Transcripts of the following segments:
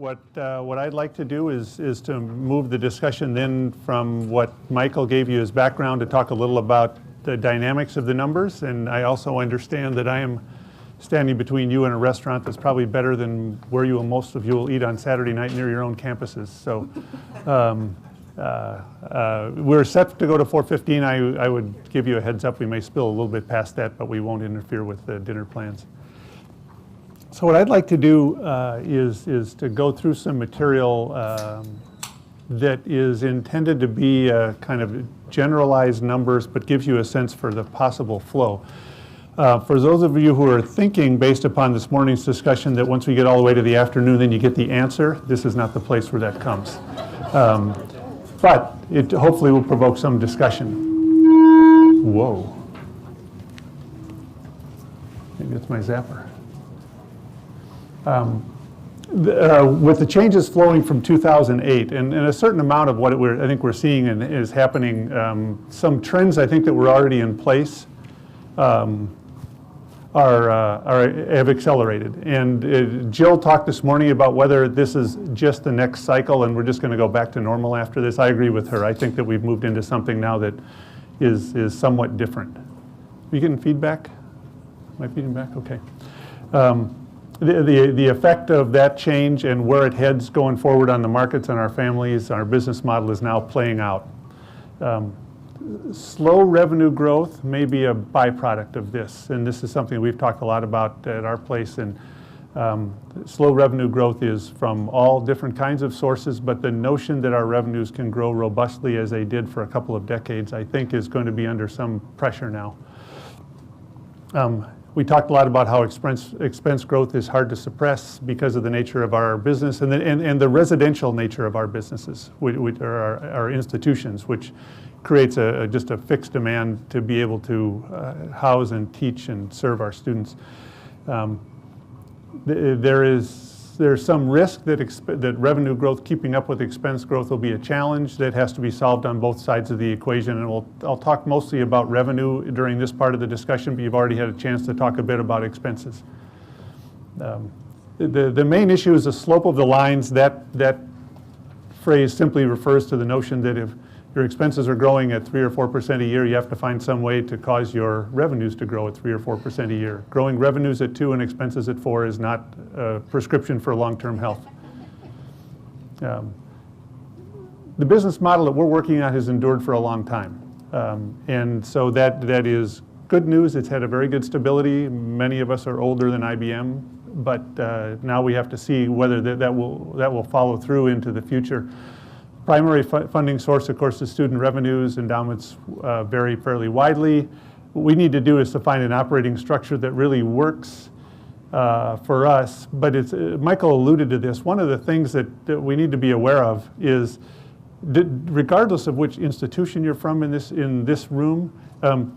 What I'd like to do is to move the discussion then from what Michael gave you as background to talk a little about the dynamics of the numbers. And I also understand that I am standing between you and a restaurant that's probably better than where most of you will eat on Saturday night near your own campuses. So we're set to go to 4:15. I would give you a heads up. We may spill a little bit past that, but we won't interfere with the dinner plans. So what I'd like to do is to go through some material that is intended to be kind of generalized numbers, but gives you a sense for the possible flow. For those of you who are thinking, based upon this morning's discussion, that once we get all the way to the afternoon, then you get the answer, this is not the place where that comes. But it hopefully will provoke some discussion. Whoa. Maybe it's my zapper. With the changes flowing from 2008, and a certain amount of what I think we're seeing is happening, some trends I think that were already in place have accelerated. And Jill talked this morning about whether this is just the next cycle and we're just going to go back to normal after this. I agree with her. I think that we've moved into something now that is somewhat different. Are you getting feedback? Am I feedback? Okay. The effect of that change and where it heads going forward on the markets and our families, our business model is now playing out. Slow revenue growth may be a byproduct of this, and this is something we've talked a lot about at our place. And slow revenue growth is from all different kinds of sources, but the notion that our revenues can grow robustly as they did for a couple of decades, I think, is going to be under some pressure now. We talked a lot about how expense growth is hard to suppress because of the nature of our business and the residential nature of our businesses, which are our institutions, which creates just a fixed demand to be able to house and teach and serve our students. There's some risk that revenue growth keeping up with expense growth will be a challenge that has to be solved on both sides of the equation. And I'll talk mostly about revenue during this part of the discussion, but you've already had a chance to talk a bit about expenses. The main issue is the slope of the lines. That phrase simply refers to the notion that if your expenses are growing at 3 or 4% a year, you have to find some way to cause your revenues to grow at 3 or 4% a year. Growing revenues at 2 and expenses at 4 is not a prescription for long-term health. The business model that we're working on has endured for a long time. And so that is good news. It's had a very good stability. Many of us are older than IBM, but now we have to see whether that will follow through into the future. Primary funding source, of course, is student revenues. Endowments vary fairly widely. What we need to do is to find an operating structure that really works for us. But Michael alluded to this. One of the things that we need to be aware of is that regardless of which institution you're from in this room,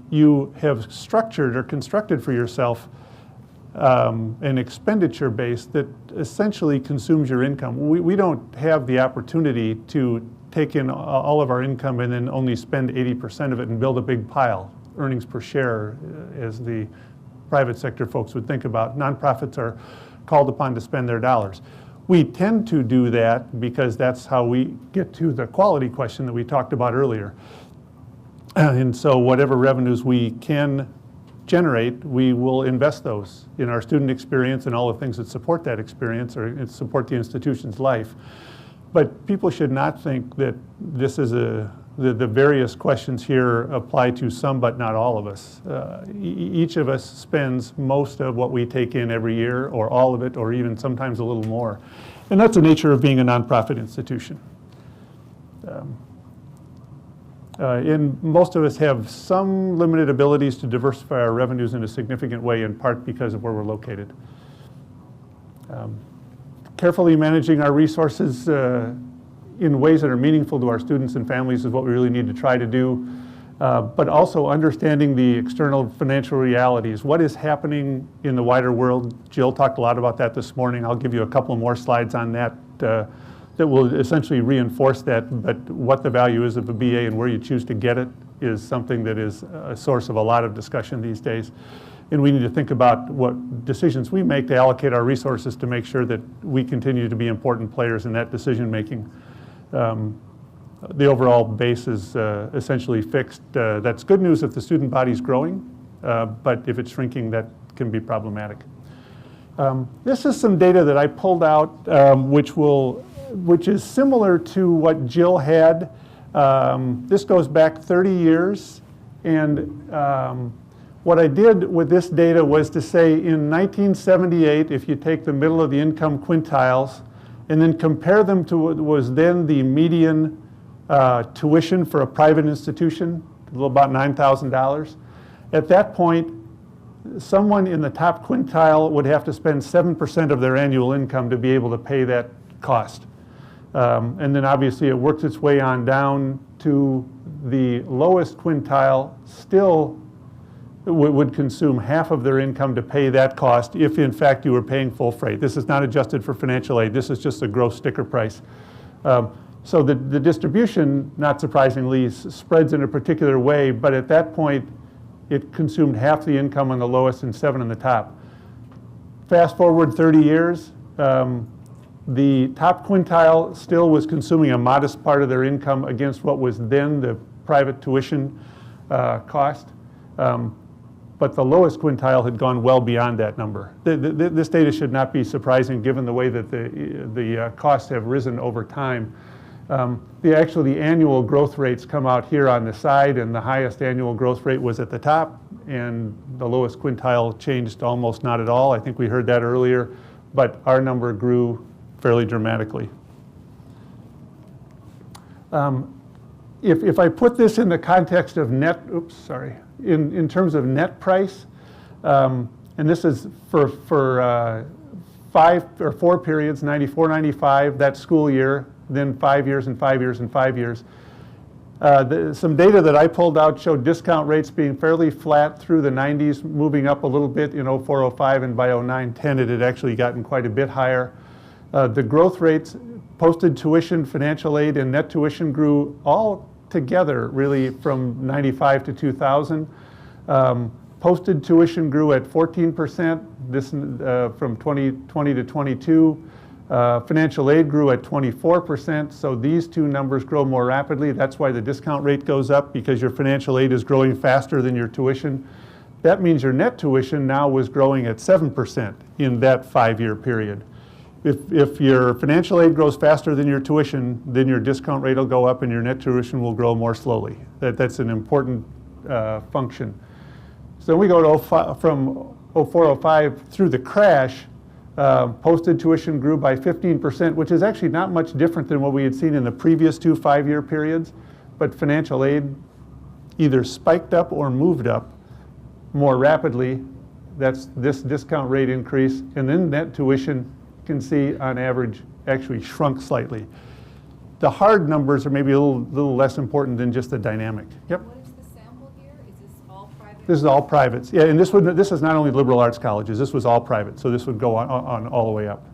you have structured or constructed for yourself an expenditure base that essentially consumes your income. We don't have the opportunity to take in all of our income and then only spend 80% of it and build a big pile, earnings per share, as the private sector folks would think about. Nonprofits are called upon to spend their dollars. We tend to do that because that's how we get to the quality question that we talked about earlier. And so whatever revenues we can generate, we will invest those in our student experience and all the things that support that experience or support the institution's life. But people should not think that this is the various questions here apply to some but not all of us. Each of us spends most of what we take in every year, or all of it, or even sometimes a little more. And that's the nature of being a nonprofit institution. And most of us have some limited abilities to diversify our revenues in a significant way, in part because of where we're located. Carefully managing our resources in ways that are meaningful to our students and families is what we really need to try to do, but also understanding the external financial realities. What is happening in the wider world? Jill talked a lot about that this morning. I'll give you a couple more slides on that that will essentially reinforce that, but what the value is of a BA and where you choose to get it is something that is a source of a lot of discussion these days. and we need to think about what decisions we make to allocate our resources to make sure that we continue to be important players in that decision making. The overall base is essentially fixed. That's good news if the student body is growing, but if it's shrinking, that can be problematic. This is some data that I pulled out, which is similar to what Jill had. This goes back 30 years, and what I did with this data was to say in 1978, if you take the middle of the income quintiles and then compare them to what was then the median tuition for a private institution, about $9,000. At that point, someone in the top quintile would have to spend 7% of their annual income to be able to pay that cost. And then obviously it works its way on down to the lowest quintile still would consume half of their income to pay that cost if in fact you were paying full freight. This is not adjusted for financial aid. This is just a gross sticker price. So the distribution, not surprisingly, spreads in a particular way, but at that point it consumed half the income on the lowest and 7 on the top. Fast forward 30 years, the top quintile still was consuming a modest part of their income against what was then the private tuition cost. But the lowest quintile had gone well beyond that number. This data should not be surprising given the way that the costs have risen over time. The annual growth rates come out here on the side, and the highest annual growth rate was at the top, and the lowest quintile changed almost not at all. I think we heard that earlier, but our number grew fairly dramatically. If I put this in the context of in terms of net price, and this is for 5 or 4 periods, 94, 95, that school year, then 5 years and 5 years and 5 years. Some data that I pulled out showed discount rates being fairly flat through the 90s, moving up a little bit in 04, 05, and by 09, 10 it had actually gotten quite a bit higher. The growth rates, posted tuition, financial aid, and net tuition grew all together really from 95 to 2000. Posted tuition grew at 14%, this from 2020 to 22. Financial aid grew at 24%, so these two numbers grow more rapidly. That's why the discount rate goes up, because your financial aid is growing faster than your tuition. That means your net tuition now was growing at 7% in that 5-year period. If your financial aid grows faster than your tuition, then your discount rate will go up and your net tuition will grow more slowly. That's an important function. So we go to from 04, 05 through the crash. Posted tuition grew by 15%, which is actually not much different than what we had seen in the previous 2 5-year periods, but financial aid either spiked up or moved up more rapidly. That's this discount rate increase, and then net tuition, you can see on average actually shrunk slightly. The hard numbers are maybe a little less important than just the dynamic. Yep. What is the sample here? Is this all private? This is all privates. Yeah, and this is not only liberal arts colleges. This was all private, so this would go on all the way up.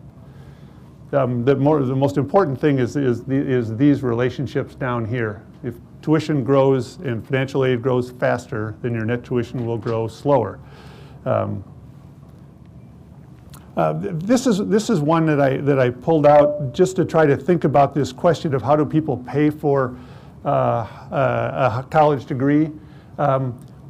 The most important thing is these relationships down here. If tuition grows and financial aid grows faster, then your net tuition will grow slower. This is one that I pulled out just to try to think about this question of how do people pay for a college degree.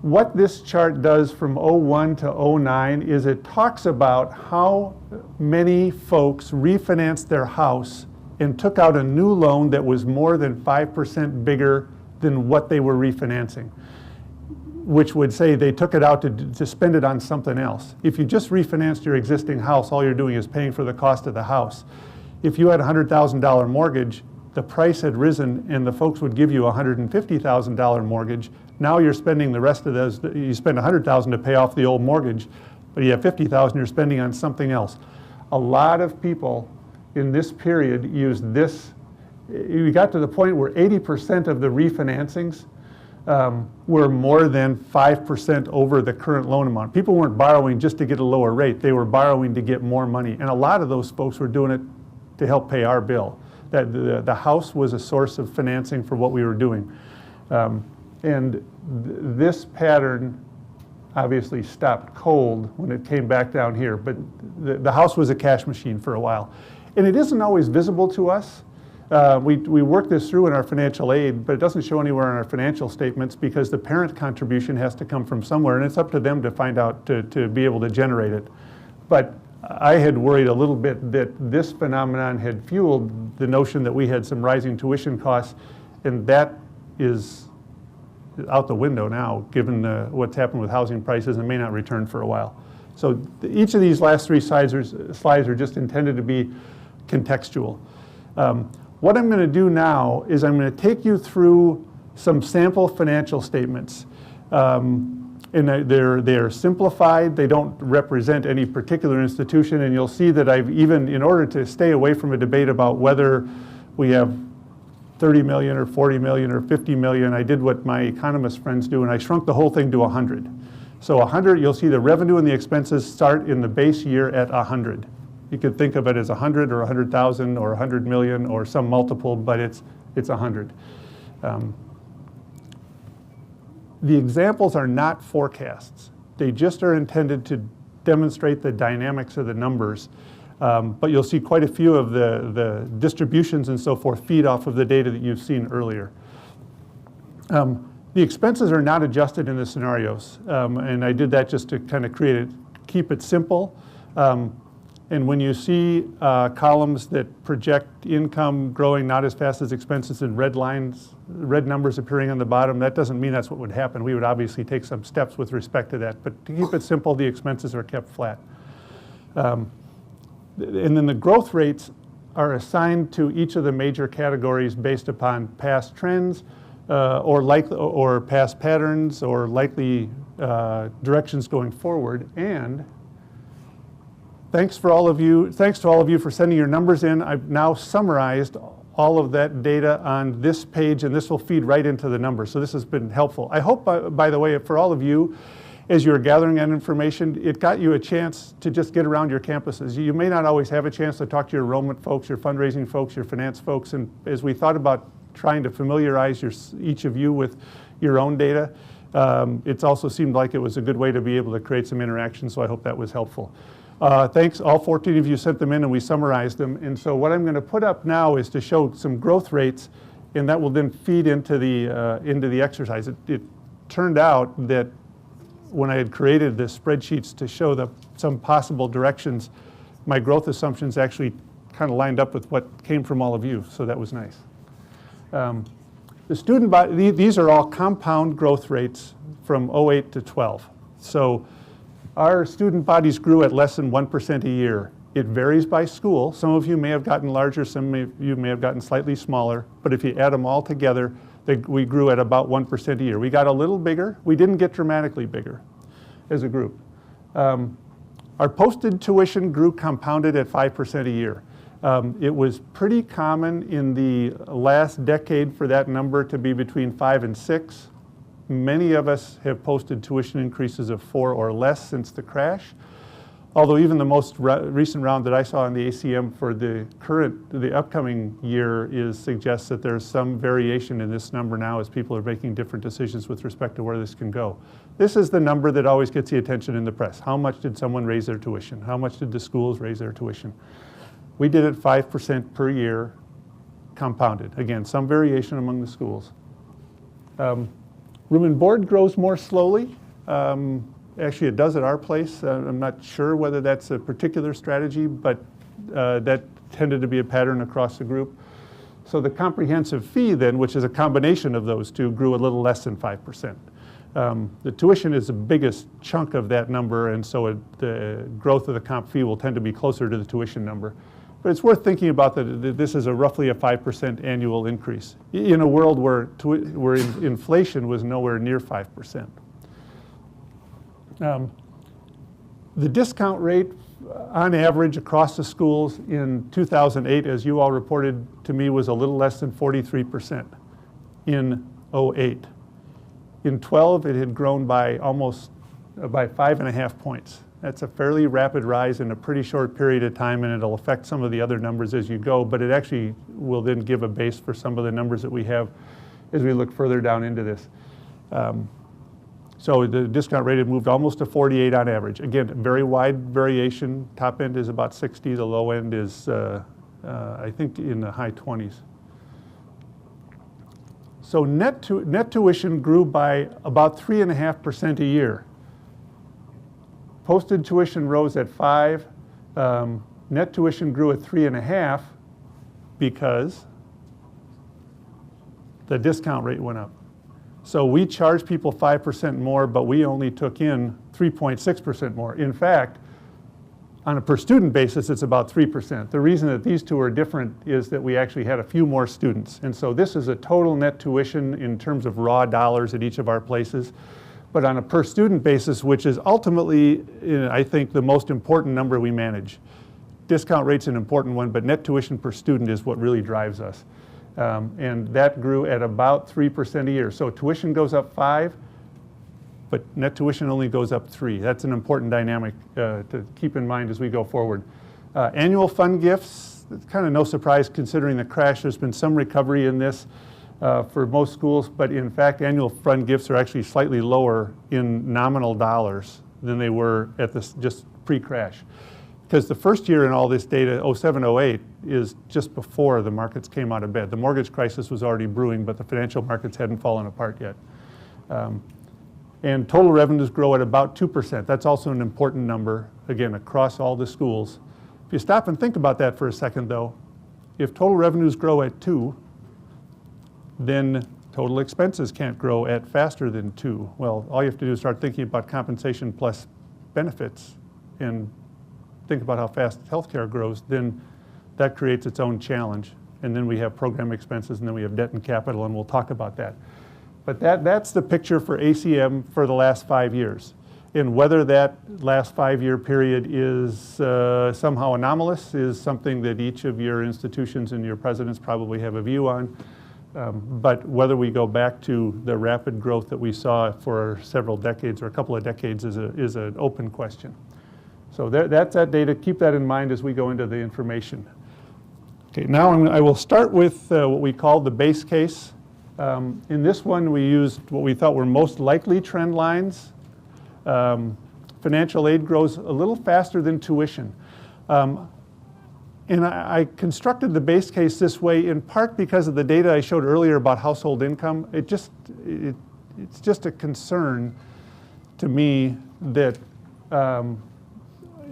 What this chart does from 01 to 09 is it talks about how many folks refinanced their house and took out a new loan that was more than 5% bigger than what they were refinancing, which would say they took it out to spend it on something else. If you just refinanced your existing house, all you're doing is paying for the cost of the house. If you had a $100,000 mortgage, the price had risen and the folks would give you a $150,000 mortgage. Now you're spending the rest of those, you spend $100,000 to pay off the old mortgage, but you have $50,000 you're spending on something else. A lot of people in this period used this. We got to the point where 80% of the refinancings were more than 5% over the current loan amount. People weren't borrowing just to get a lower rate. They were borrowing to get more money. And a lot of those folks were doing it to help pay our bill. That the house was a source of financing for what we were doing. And this pattern obviously stopped cold when it came back down here, but the house was a cash machine for a while. And it isn't always visible to us. We work this through in our financial aid, but it doesn't show anywhere in our financial statements because the parent contribution has to come from somewhere, and it's up to them to find out, to be able to generate it. But I had worried a little bit that this phenomenon had fueled the notion that we had some rising tuition costs, and that is out the window now, given what's happened with housing prices and may not return for a while. So each of these last three slides are just intended to be contextual. What I'm going to do now is I'm going to take you through some sample financial statements. And they're simplified. They don't represent any particular institution, and you'll see that I've even, in order to stay away from a debate about whether we have 30 million or 40 million or 50 million, I did what my economist friends do, and I shrunk the whole thing to 100. So 100, you'll see the revenue and the expenses start in the base year at 100. You could think of it as 100 or 100,000 or 100 million or some multiple, but it's 100. The examples are not forecasts. They just are intended to demonstrate the dynamics of the numbers. But you'll see quite a few of the distributions and so forth feed off of the data that you've seen earlier. The expenses are not adjusted in the scenarios. And I did that just to kind of keep it simple. And when you see columns that project income growing not as fast as expenses in red lines, red numbers appearing on the bottom, that doesn't mean that's what would happen. We would obviously take some steps with respect to that. But to keep it simple, the expenses are kept flat. And then the growth rates are assigned to each of the major categories based upon past trends or past patterns or likely directions going forward. And thanks to all of you for sending your numbers in. I've now summarized all of that data on this page, and this will feed right into the numbers. So this has been helpful. I hope, by the way, for all of you, as you're gathering that information, it got you a chance to just get around your campuses. You may not always have a chance to talk to your enrollment folks, your fundraising folks, your finance folks, and as we thought about trying to familiarize each of you with your own data, it's also seemed like it was a good way to be able to create some interaction, so I hope that was helpful. Thanks, all 14 of you sent them in and we summarized them. And so what I'm going to put up now is to show some growth rates, and that will then feed into the exercise. It turned out that when I had created the spreadsheets to show some possible directions, my growth assumptions actually kind of lined up with what came from all of you, so that was nice. The student body, these are all compound growth rates from 08 to 12. So our student bodies grew at less than 1% a year. It varies by school. Some of you may have gotten larger, some of you may have gotten slightly smaller, but if you add them all together, we grew at about 1% a year. We got a little bigger. We didn't get dramatically bigger as a group. Our posted tuition grew compounded at 5% a year. It was pretty common in the last decade for that number to be between 5 and 6. Many of us have posted tuition increases of 4 or less since the crash. Although even the most recent round that I saw in the ACM for the upcoming year suggests that there's some variation in this number now as people are making different decisions with respect to where this can go. This is the number that always gets the attention in the press. How much did someone raise their tuition? How much did the schools raise their tuition? We did it 5% per year compounded. Again, some variation among the schools. Room and board grows more slowly. Actually, it does at our place. I'm not sure whether that's a particular strategy, but that tended to be a pattern across the group. So the comprehensive fee then, which is a combination of those two, grew a little less than 5%. The tuition is the biggest chunk of that number, and so the growth of the comp fee will tend to be closer to the tuition number. But it's worth thinking about that this is roughly a 5% annual increase in a world where inflation was nowhere near 5%. The discount rate on average across the schools in 2008, as you all reported to me, was a little less than 43% in 08. In 12, it had grown by by 5.5 points. That's a fairly rapid rise in a pretty short period of time, and it'll affect some of the other numbers as you go, but it actually will then give a base for some of the numbers that we have as we look further down into this. So the discount rate had moved almost to 48 on average. Again, very wide variation. Top end is about 60. The low end is, I think, in the high 20s. So net tuition grew by about 3.5% a year. Posted tuition rose at 5. Net tuition grew at 3.5 because the discount rate went up. So we charged people 5% more, but we only took in 3.6% more. In fact, on a per student basis, it's about 3%. The reason that these two are different is that we actually had a few more students. And so this is a total net tuition in terms of raw dollars at each of our places. But on a per student basis, which is ultimately, I think, the most important number we manage. Discount rate's an important one, but net tuition per student is what really drives us. And that grew at about 3% a year. So tuition goes up 5, but net tuition only goes up 3. That's an important dynamic to keep in mind as we go forward. Annual fund gifts, it's kind of no surprise considering the crash. There's been some recovery in this for most schools, but in fact, annual fund gifts are actually slightly lower in nominal dollars than they were at this just pre-crash. Because the first year in all this data, 07, 08, is just before the markets came out of bed. The mortgage crisis was already brewing, but the financial markets hadn't fallen apart yet. And total revenues grow at about 2%. That's also an important number, again, across all the schools. If you stop and think about that for a second, though, if total revenues grow at 2, then total expenses can't grow at faster than 2. Well, all you have to do is start thinking about compensation plus benefits and think about how fast healthcare grows, then that creates its own challenge. And then we have program expenses, and then we have debt and capital, and we'll talk about that. But that's the picture for ACM for the last 5 years. And whether that last 5-year period is somehow anomalous is something that each of your institutions and your presidents probably have a view on. But whether we go back to the rapid growth that we saw for several decades or a couple of decades is an open question. So that's that data. Keep that in mind as we go into the information. Okay, now I will start with what we call the base case. In this one, we used what we thought were most likely trend lines. Financial aid grows a little faster than tuition. And I constructed the base case this way in part because of the data I showed earlier about household income. It's just a concern to me that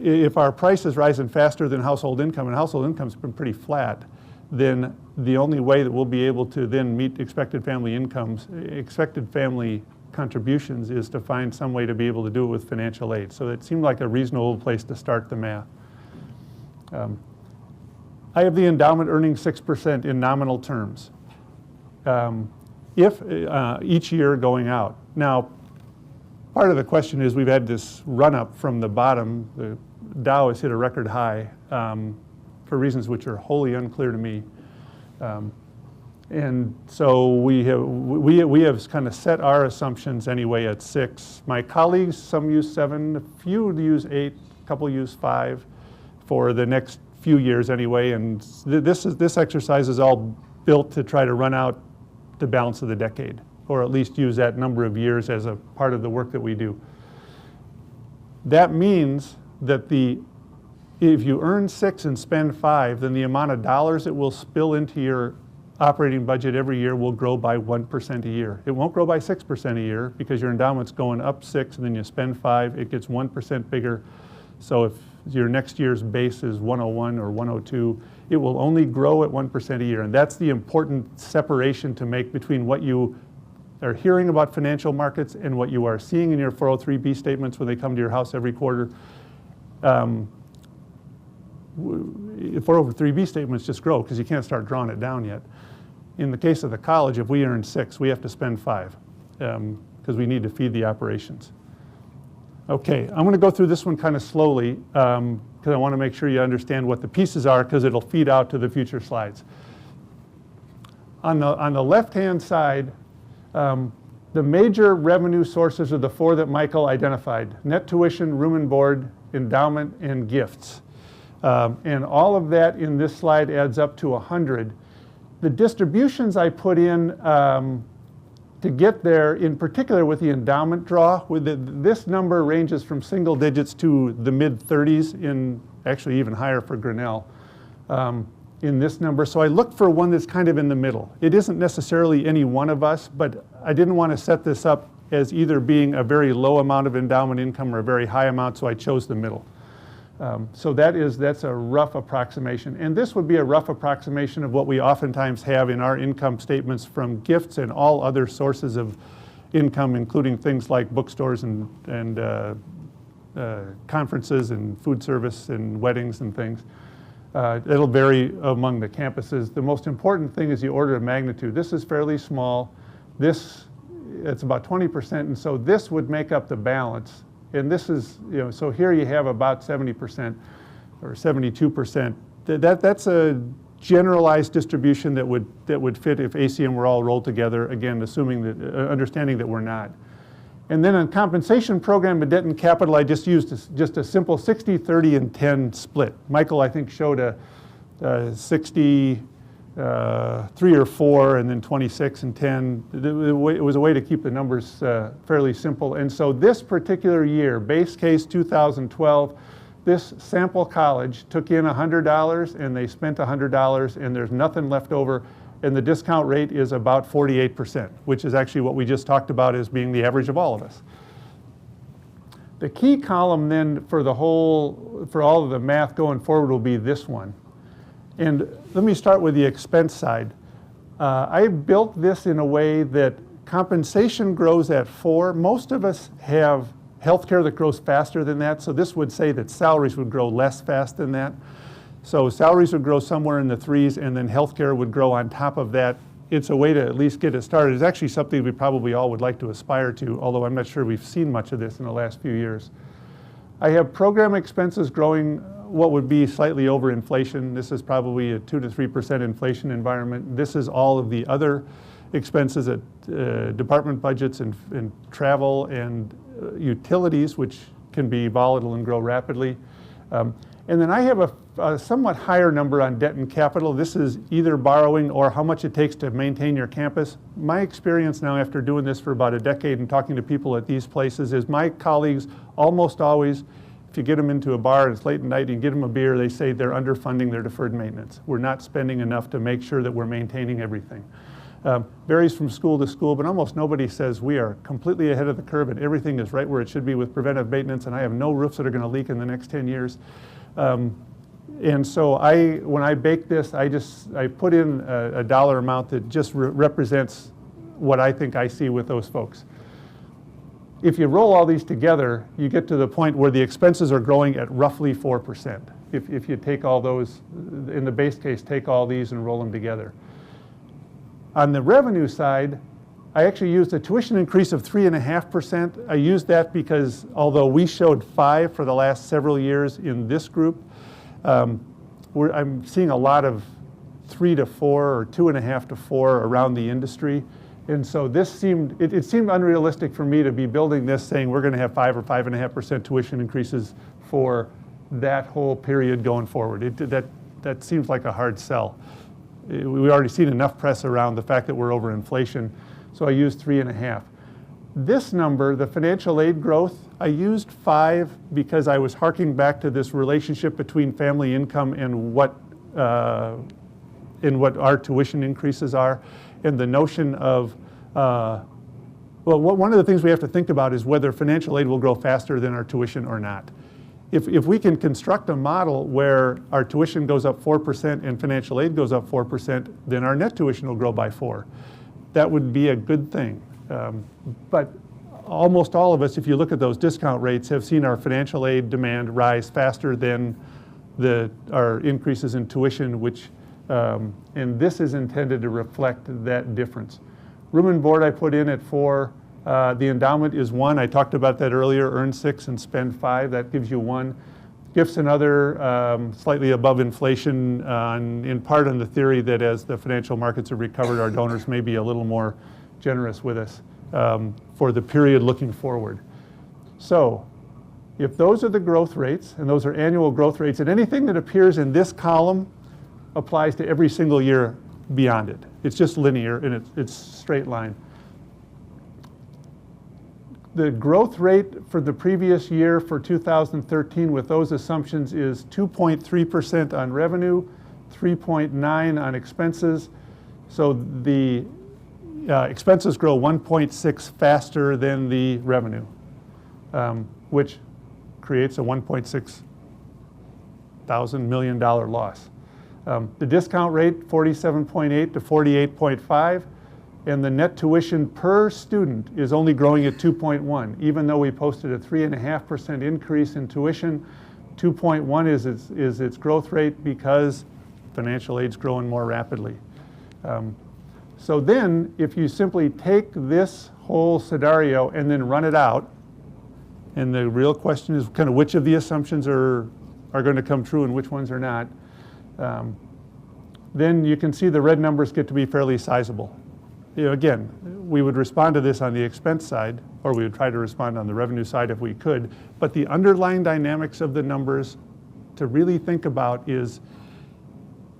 if our price is rising faster than household income, and household income's been pretty flat, then the only way that we'll be able to then meet expected family incomes, expected family contributions, is to find some way to be able to do it with financial aid. So it seemed like a reasonable place to start the math. I have the endowment earning 6% in nominal terms each year going out. Now, part of the question is we've had this run up from the bottom. The Dow has hit a record high for reasons which are wholly unclear to me. And so we have kind of set our assumptions anyway at 6. My colleagues, some use 7, a few use 8, a couple use 5 for the next few years anyway. And this exercise is all built to try to run out the balance of the decade, or at least use that number of years as a part of the work that we do. That means that if you earn 6 and spend 5, then the amount of dollars it will spill into your operating budget every year will grow by 1% a year. It won't grow by 6% a year because your endowment's going up 6 and then you spend 5, it gets 1% bigger. So if your next year's base is 101 or 102, it will only grow at 1% a year. And that's the important separation to make between what you are hearing about financial markets and what you are seeing in your 403B statements when they come to your house every quarter. 403B statements just grow because you can't start drawing it down yet. In the case of the college, if we earn 6, we have to spend 5 because we need to feed the operations. Okay, I'm going to go through this one kind of slowly because I want to make sure you understand what the pieces are because it'll feed out to the future slides. On the left-hand side, the major revenue sources are the 4 that Michael identified: net tuition, room and board, endowment, and gifts. And all of that in this slide adds up to 100. The distributions I put in to get there, in particular with the endowment draw, this number ranges from single digits to the mid-30s, in actually even higher for Grinnell in this number. So I looked for one that's kind of in the middle. It isn't necessarily any one of us, but I didn't want to set this up as either being a very low amount of endowment income or a very high amount, so I chose the middle. So that's a rough approximation. And this would be a rough approximation of what we oftentimes have in our income statements from gifts and all other sources of income, including things like bookstores and conferences and food service and weddings and things. It'll vary among the campuses. The most important thing is the order of magnitude. This is fairly small. It's about 20%, and so this would make up the balance. And this is, so here you have about 70% or 72%. That's a generalized distribution that would fit if ACM were all rolled together, again, assuming that, understanding that we're not. And then on compensation program and debt and capital, I just used just a simple 60, 30, and 10 split. Michael, I think, showed a 60, 3 or 4, and then 26 and 10. It was a way to keep the numbers fairly simple. And so this particular year, base case 2012, this sample college took in $100 and they spent $100 and there's nothing left over. And the discount rate is about 48%, which is actually what we just talked about as being the average of all of us. The key column then for all of the math going forward will be this one. And let me start with the expense side. I built this in a way that compensation grows at 4. Most of us have healthcare that grows faster than that, so this would say that salaries would grow less fast than that. So salaries would grow somewhere in the 3s, and then healthcare would grow on top of that. It's a way to at least get it started. It's actually something we probably all would like to aspire to, although I'm not sure we've seen much of this in the last few years. I have program expenses growing what would be slightly over inflation. This is probably a 2 to 3% inflation environment. This is all of the other expenses at department budgets and travel and utilities, which can be volatile and grow rapidly. And then I have a somewhat higher number on debt and capital. This is either borrowing or how much it takes to maintain your campus. My experience now after doing this for about a decade and talking to people at these places is my colleagues almost always, if you get them into a bar and it's late at night and you get them a beer, they say they're underfunding their deferred maintenance. We're not spending enough to make sure that we're maintaining everything. Varies from school to school, but almost nobody says we are completely ahead of the curve and everything is right where it should be with preventive maintenance and I have no roofs that are going to leak in the next 10 years. And so when I bake this, I put in a dollar amount that just represents what I think I see with those folks. If you roll all these together, you get to the point where the expenses are growing at roughly 4%. If you take all those, in the base case, take all these and roll them together. On the revenue side, I actually used a tuition increase of 3.5%. I used that because although we showed 5 for the last several years in this group, I'm seeing a lot of 3 to 4 or 2.5 to 4 around the industry. And so this seemed unrealistic for me to be building this saying we're going to have 5 or 5.5% tuition increases for that whole period going forward. That seems like a hard sell. We've already seen enough press around the fact that we're over inflation, so I used 3.5. This number, the financial aid growth, I used 5 because I was harking back to this relationship between family income and what our tuition increases are, and the notion of, one of the things we have to think about is whether financial aid will grow faster than our tuition or not. If we can construct a model where our tuition goes up 4% and financial aid goes up 4%, then our net tuition will grow by 4. That would be a good thing. But almost all of us, if you look at those discount rates, have seen our financial aid demand rise faster than our increases in tuition, and this is intended to reflect that difference. Room and board I put in at 4. The endowment is 1. I talked about that earlier, earn 6 and spend 5. That gives you 1. Gifts and other, slightly above inflation, in part on the theory that as the financial markets have recovered, our donors may be a little more generous with us for the period looking forward. So if those are the growth rates, and those are annual growth rates, and anything that appears in this column applies to every single year beyond it. It's just linear and it's straight line. The growth rate for the previous year for 2013 with those assumptions is 2.3% on revenue, 3.9% on expenses. So the expenses grow 1.6 faster than the revenue, which creates a $1.6 million loss. The discount rate 47.8 to 48.5, and the net tuition per student is only growing at 2.1. Even though we posted a 3.5% increase in tuition, 2.1 is its growth rate because financial aid's growing more rapidly. So then, if you simply take this whole scenario and then run it out, and the real question is kind of which of the assumptions are going to come true and which ones are not, then you can see the red numbers get to be fairly sizable. You know, again, we would respond to this on the expense side, or we would try to respond on the revenue side if we could, but the underlying dynamics of the numbers to really think about is,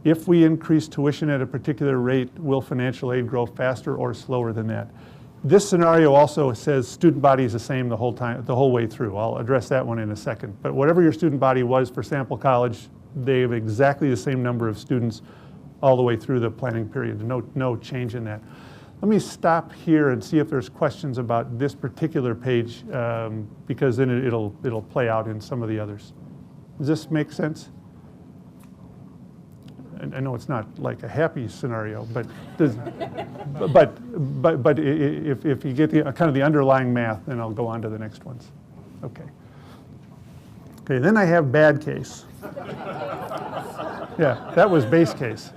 if we increase tuition at a particular rate, will financial aid grow faster or slower than that? This scenario also says student body is the same the whole way through. I'll address that one in a second. But whatever your student body was for Sample College, they have exactly the same number of students all the way through the planning period. No change in that. Let me stop here and see if there's questions about this particular page, because then it'll play out in some of the others. Does this make sense? I know it's not like a happy scenario, but if you get the kind of the underlying math, then I'll go on to the next ones. Okay. Okay, then I have bad case. Yeah, that was base case.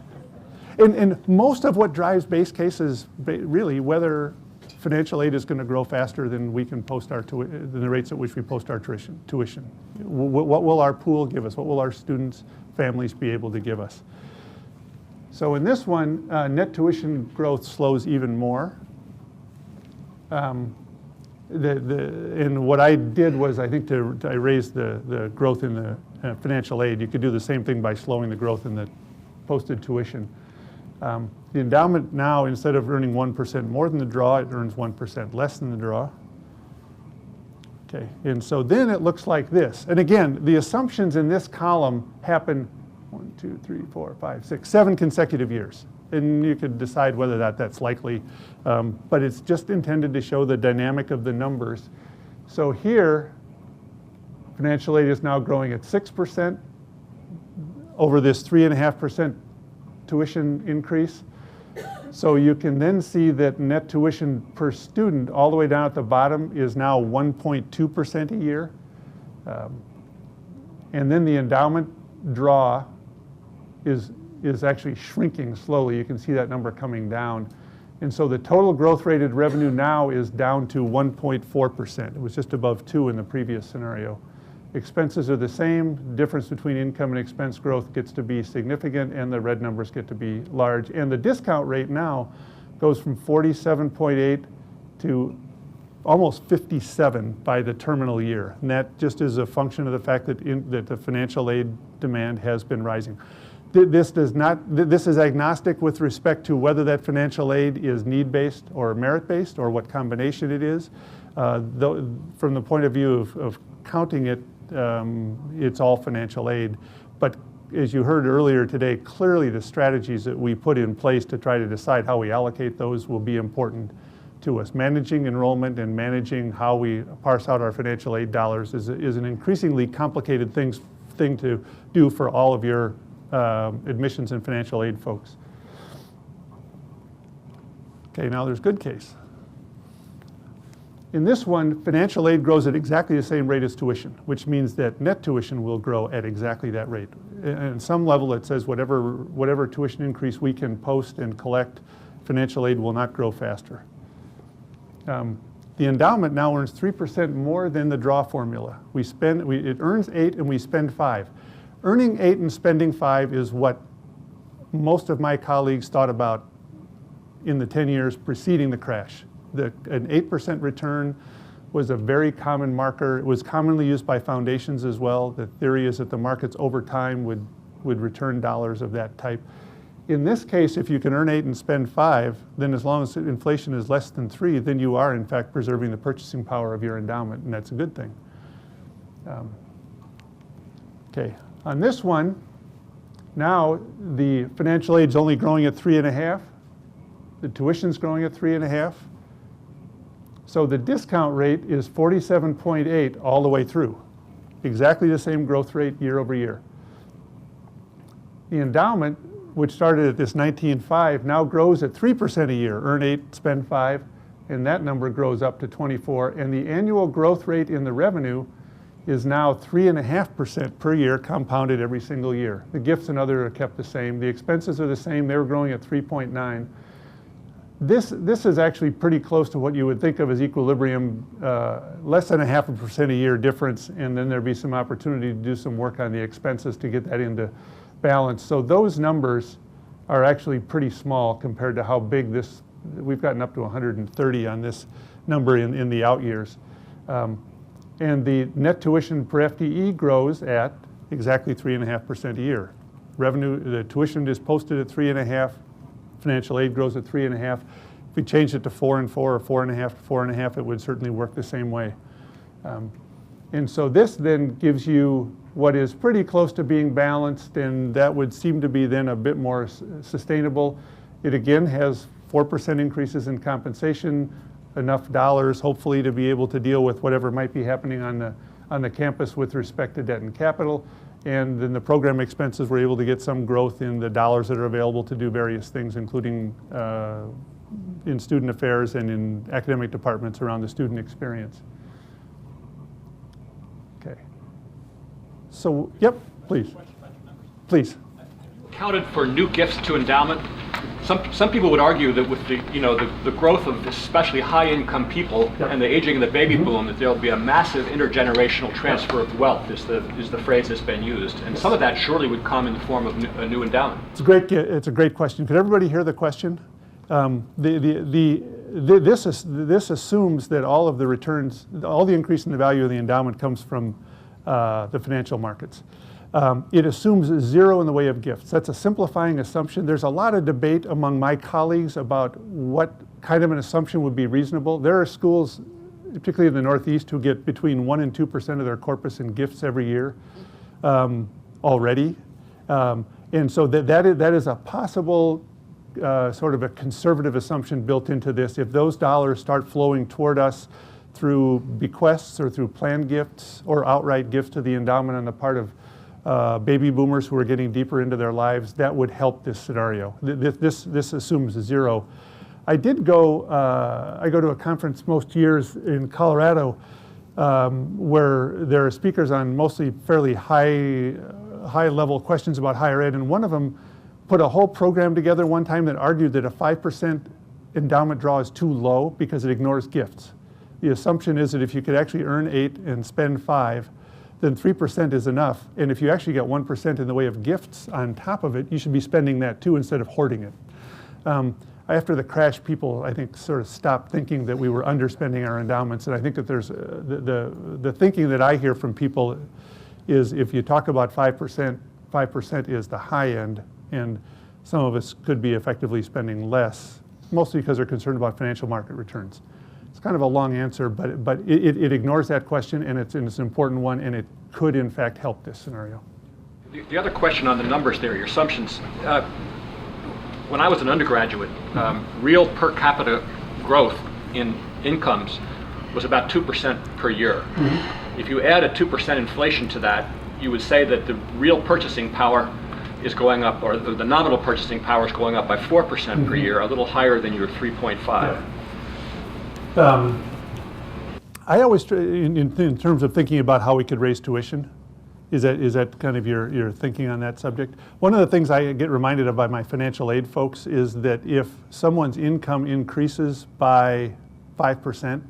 And most of what drives base case is really whether financial aid is going to grow faster than we can post than the rates at which we post our tuition. What will our pool give us? What will our students, families be able to give us? So in this one, net tuition growth slows even more. And what I did was, I think, I raised the growth in the financial aid. You could do the same thing by slowing the growth in the posted tuition. The endowment now, instead of earning 1% more than the draw, it earns 1% less than the draw. Okay, and so then it looks like this. And again, the assumptions in this column happen 1, 2, 3, 4, 5, 6, 7 consecutive years. And you could decide whether that's likely, but it's just intended to show the dynamic of the numbers. So here, financial aid is now growing at 6% over this 3.5% tuition increase. So you can then see that net tuition per student all the way down at the bottom is now 1.2% a year. And then the endowment draw is actually shrinking slowly. You can see that number coming down. And so the total growth rated revenue now is down to 1.4%. It was just above 2 in the previous scenario. Expenses are the same. Difference between income and expense growth gets to be significant, and the red numbers get to be large. And the discount rate now goes from 47.8 to almost 57 by the terminal year. And that just is a function of the fact that the financial aid demand has been rising. This is agnostic with respect to whether that financial aid is need-based or merit-based or what combination it is. From the point of view of counting it, it's all financial aid. But as you heard earlier today, clearly the strategies that we put in place to try to decide how we allocate those will be important to us. Managing enrollment and managing how we parse out our financial aid dollars is an increasingly complicated thing to do for all of your admissions and financial aid folks. Okay, now there's good case. In this one, financial aid grows at exactly the same rate as tuition, which means that net tuition will grow at exactly that rate. And at some level, it says whatever tuition increase we can post and collect, financial aid will not grow faster. The endowment now earns 3% more than the draw formula. It earns 8 and we spend 5. Earning 8 and spending 5 is what most of my colleagues thought about in the 10 years preceding the crash. An 8% return was a very common marker. It was commonly used by foundations as well. The theory is that the markets over time would return dollars of that type. in this case, if you can earn 8 and spend 5, then as long as inflation is less than 3, then you are in fact preserving the purchasing power of your endowment, and that's a good thing. Okay, on this one, now the financial aid's only growing at 3.5. The tuition's growing at 3.5. So the discount rate is 47.8 all the way through. Exactly the same growth rate year over year. The endowment, which started at this 19.5, now grows at 3% a year. Earn 8, spend 5, and that number grows up to 24. And the annual growth rate in the revenue is now 3.5% per year, compounded every single year. The gifts and other are kept the same. The expenses are the same. They were growing at 3.9. This is actually pretty close to what you would think of as equilibrium, less than 0.5% a year difference, and then there'd be some opportunity to do some work on the expenses to get that into balance. So those numbers are actually pretty small compared to how big this, we've gotten up to 130 on this number in the out years. And the net tuition per FTE grows at exactly 3.5% a year. Revenue, the tuition is posted at 3.5. Financial aid grows at 3.5. If we changed it to 4 and 4 or 4.5 to 4.5, it would certainly work the same way. And so this then gives you what is pretty close to being balanced, and that would seem to be then a bit more sustainable. It again has 4% increases in compensation, enough dollars hopefully to be able to deal with whatever might be happening on the campus with respect to debt and capital. And then the program expenses, we're able to get some growth in the dollars that are available to do various things, including in student affairs and in academic departments around the student experience. Okay. So, yep, please. Please. Accounted for new gifts to endowment. Some people would argue that with the growth of especially high-income people and the aging of the baby boom, that there'll be a massive intergenerational transfer of wealth, is the phrase that's been used, and some of that surely would come in the form of a new endowment. It's a great question. Could everybody hear the question? This assumes that all of the returns, all the increase in the value of the endowment comes from the financial markets. It assumes 0 in the way of gifts. That's a simplifying assumption. There's a lot of debate among my colleagues about what kind of an assumption would be reasonable. There are schools, particularly in the Northeast, who get between 1 and 2% of their corpus in gifts every year already. And so that is a possible sort of a conservative assumption built into this. If those dollars start flowing toward us through bequests or through planned gifts or outright gifts to the endowment on the part of baby boomers who are getting deeper into their lives, that would help this scenario. This assumes 0. I go to a conference most years in Colorado where there are speakers on mostly fairly high level questions about higher ed, and one of them put a whole program together one time that argued that a 5% endowment draw is too low because it ignores gifts. The assumption is that if you could actually earn 8 and spend 5, then 3% is enough. And if you actually get 1% in the way of gifts on top of it, you should be spending that too instead of hoarding it. After the crash, people, I think, sort of stopped thinking that we were underspending our endowments. And I think that there's the thinking that I hear from people is if you talk about 5%, 5% is the high end, and some of us could be effectively spending less, mostly because they're concerned about financial market returns. It's kind of a long answer, but it ignores that question, and it's an important one, and it could, in fact, help this scenario. The other question on the numbers there, your assumptions. When I was an undergraduate, real per capita growth in incomes was about 2% per year. Mm-hmm. If you add a 2% inflation to that, you would say that the real purchasing power is going up, or the nominal purchasing power is going up by 4% mm-hmm. per year, a little higher than your 3.5. Yeah. I always, in terms of thinking about how we could raise tuition, is that kind of your thinking on that subject? One of the things I get reminded of by my financial aid folks is that if someone's income increases by 5%,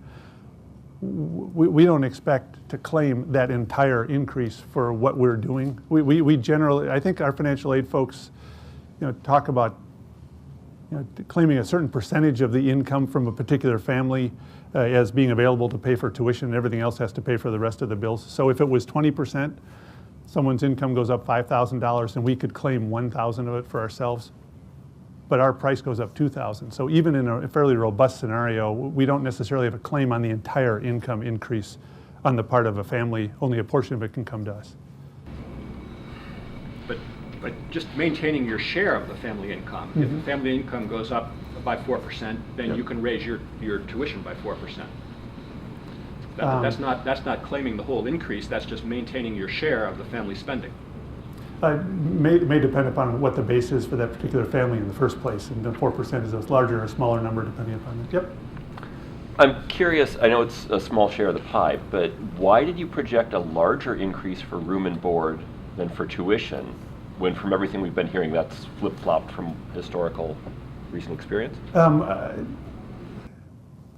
we don't expect to claim that entire increase for what we're doing. We generally, I think our financial aid folks, talk about claiming a certain percentage of the income from a particular family as being available to pay for tuition, and everything else has to pay for the rest of the bills. So if it was 20%, someone's income goes up $5,000, and we could claim 1,000 of it for ourselves. but our price goes up 2,000. So even in a fairly robust scenario, we don't necessarily have a claim on the entire income increase on the part of a family. Only a portion of it can come to us. But just maintaining your share of the family income. Mm-hmm. If the family income goes up by 4%, then Yep. you can raise your tuition by 4%. That's not claiming the whole increase. That's just maintaining your share of the family spending. May depend upon what the base is for that particular family in the first place, and the 4% is a larger or smaller number depending upon it. Yep. I'm curious, I know it's a small share of the pie, but why did you project a larger increase for room and board than for tuition, when from everything we've been hearing that's flip-flopped from historical recent experience?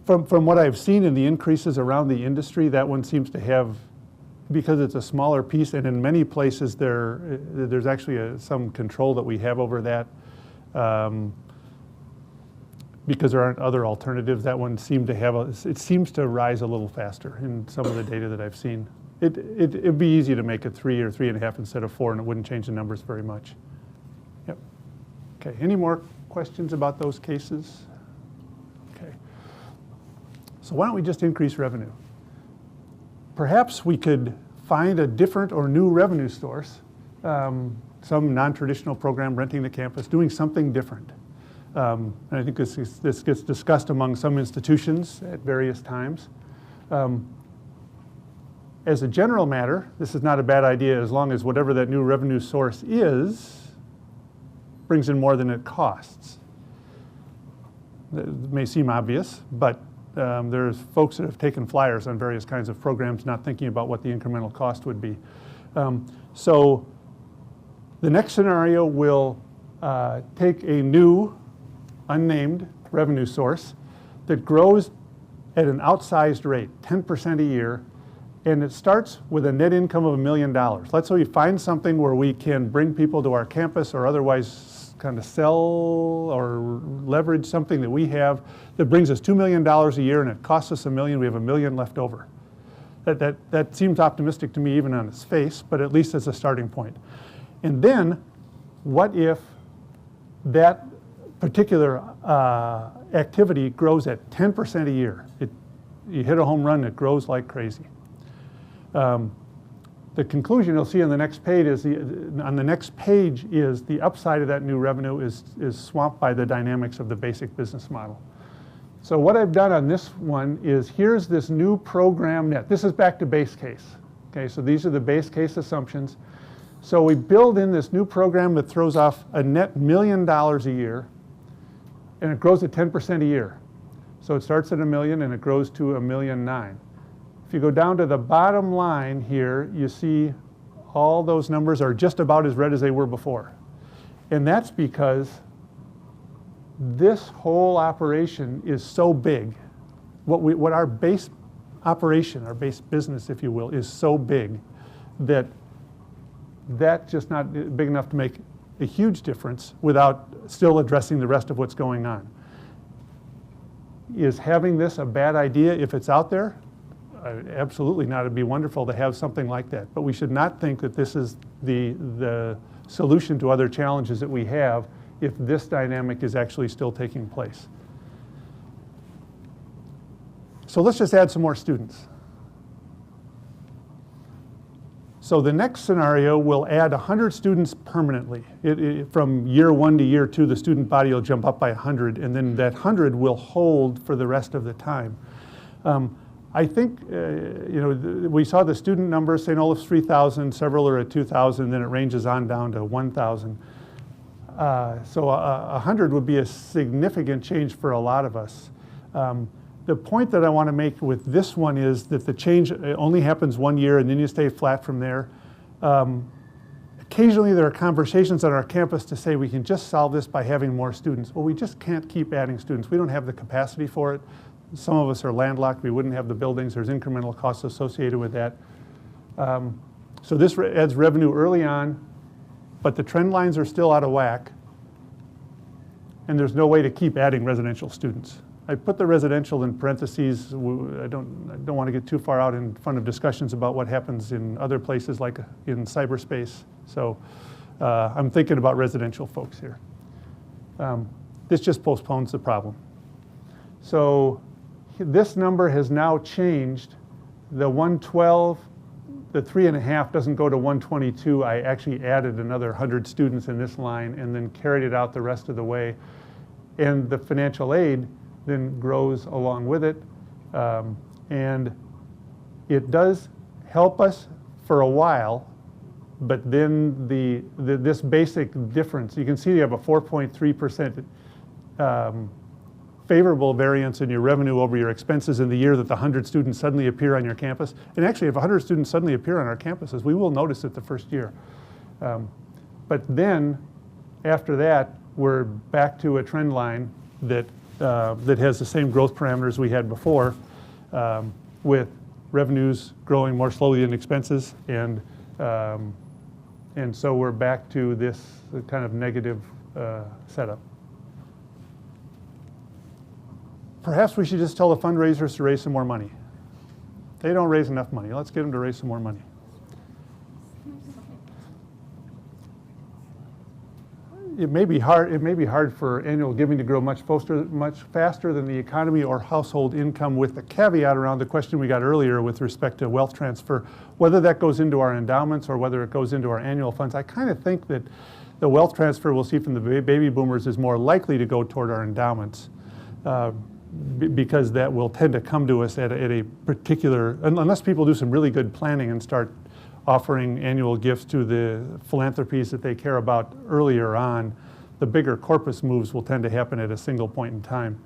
From what I've seen in the increases around the industry, that one seems to have, because it's a smaller piece, and in many places there's actually some control that we have over that, because there aren't other alternatives. That one seemed to have it seems to rise a little faster in some of the data that I've seen. It'd be easy to make it 3 or 3.5 instead of 4, and it wouldn't change the numbers very much. Yep. Okay. Any more questions about those cases? Okay. So why don't we just increase revenue? Perhaps we could find a different or new revenue source, some non-traditional program renting the campus, doing something different. And I think this gets discussed among some institutions at various times. As a general matter, this is not a bad idea as long as whatever that new revenue source is brings in more than it costs. It may seem obvious, but there's folks that have taken flyers on various kinds of programs not thinking about what the incremental cost would be. So the next scenario will take a new, unnamed revenue source that grows at an outsized rate, 10% a year, and it starts with a net income of $1 million. Let's say we find something where we can bring people to our campus or otherwise kind of sell or leverage something that we have that brings us $2 million a year, and it costs us $1 million, we have $1 million left over. That seems optimistic to me even on its face, but at least as a starting point. And then, what if that particular activity grows at 10% a year? You hit a home run, it grows like crazy. The conclusion you'll see on the next page is the upside of that new revenue is swamped by the dynamics of the basic business model. So what I've done on this one is, here's this new program net. This is back to base case. Okay, so these are the base case assumptions. So we build in this new program that throws off a net $1 million a year, and it grows at 10% a year. So it starts at $1 million and it grows to $1.9 million. If you go down to the bottom line here, you see all those numbers are just about as red as they were before. And that's because this whole operation is so big. What our base operation, our base business, if you will, is so big that that's just not big enough to make a huge difference without still addressing the rest of what's going on. Is having this a bad idea if it's out there? Absolutely not. It'd be wonderful to have something like that. But we should not think that this is the solution to other challenges that we have if this dynamic is actually still taking place. So let's just add some more students. So the next scenario will add 100 students permanently. From year 1 to year 2, the student body will jump up by 100, and then that 100 will hold for the rest of the time. I think, we saw the student numbers, St. Olaf's 3,000, several are at 2,000, then it ranges on down to 1,000. So 100 would be a significant change for a lot of us. The point that I want to make with this one is that the change only happens 1 year and then you stay flat from there. Occasionally there are conversations on our campus to say we can just solve this by having more students. Well, we just can't keep adding students. We don't have the capacity for it. Some of us are landlocked. We wouldn't have the buildings. There's incremental costs associated with that. So this adds revenue early on, but the trend lines are still out of whack, and there's no way to keep adding residential students. I put the residential in parentheses. I don't want to get too far out in front of discussions about what happens in other places like in cyberspace. So I'm thinking about residential folks here. This just postpones the problem. So this number has now changed. The 112, the 3.5 doesn't go to 122. I actually added another 100 students in this line and then carried it out the rest of the way. And the financial aid then grows along with it. And it does help us for a while, but then this basic difference, you can see you have a 4.3% favorable variance in your revenue over your expenses in the year that the 100 students suddenly appear on your campus. And actually, if 100 students suddenly appear on our campuses, we will notice it the first year. But then, after that, we're back to a trend line that has the same growth parameters we had before, with revenues growing more slowly than expenses, and so we're back to this kind of negative setup. Perhaps we should just tell the fundraisers to raise some more money. They don't raise enough money. Let's get them to raise some more money. It may be hard for annual giving to grow much faster than the economy or household income, with the caveat around the question we got earlier with respect to wealth transfer, whether that goes into our endowments or whether it goes into our annual funds. I kind of think that the wealth transfer we'll see from the baby boomers is more likely to go toward our endowments, because that will tend to come to us at a particular, unless people do some really good planning and start offering annual gifts to the philanthropies that they care about earlier on, the bigger corpus moves will tend to happen at a single point in time.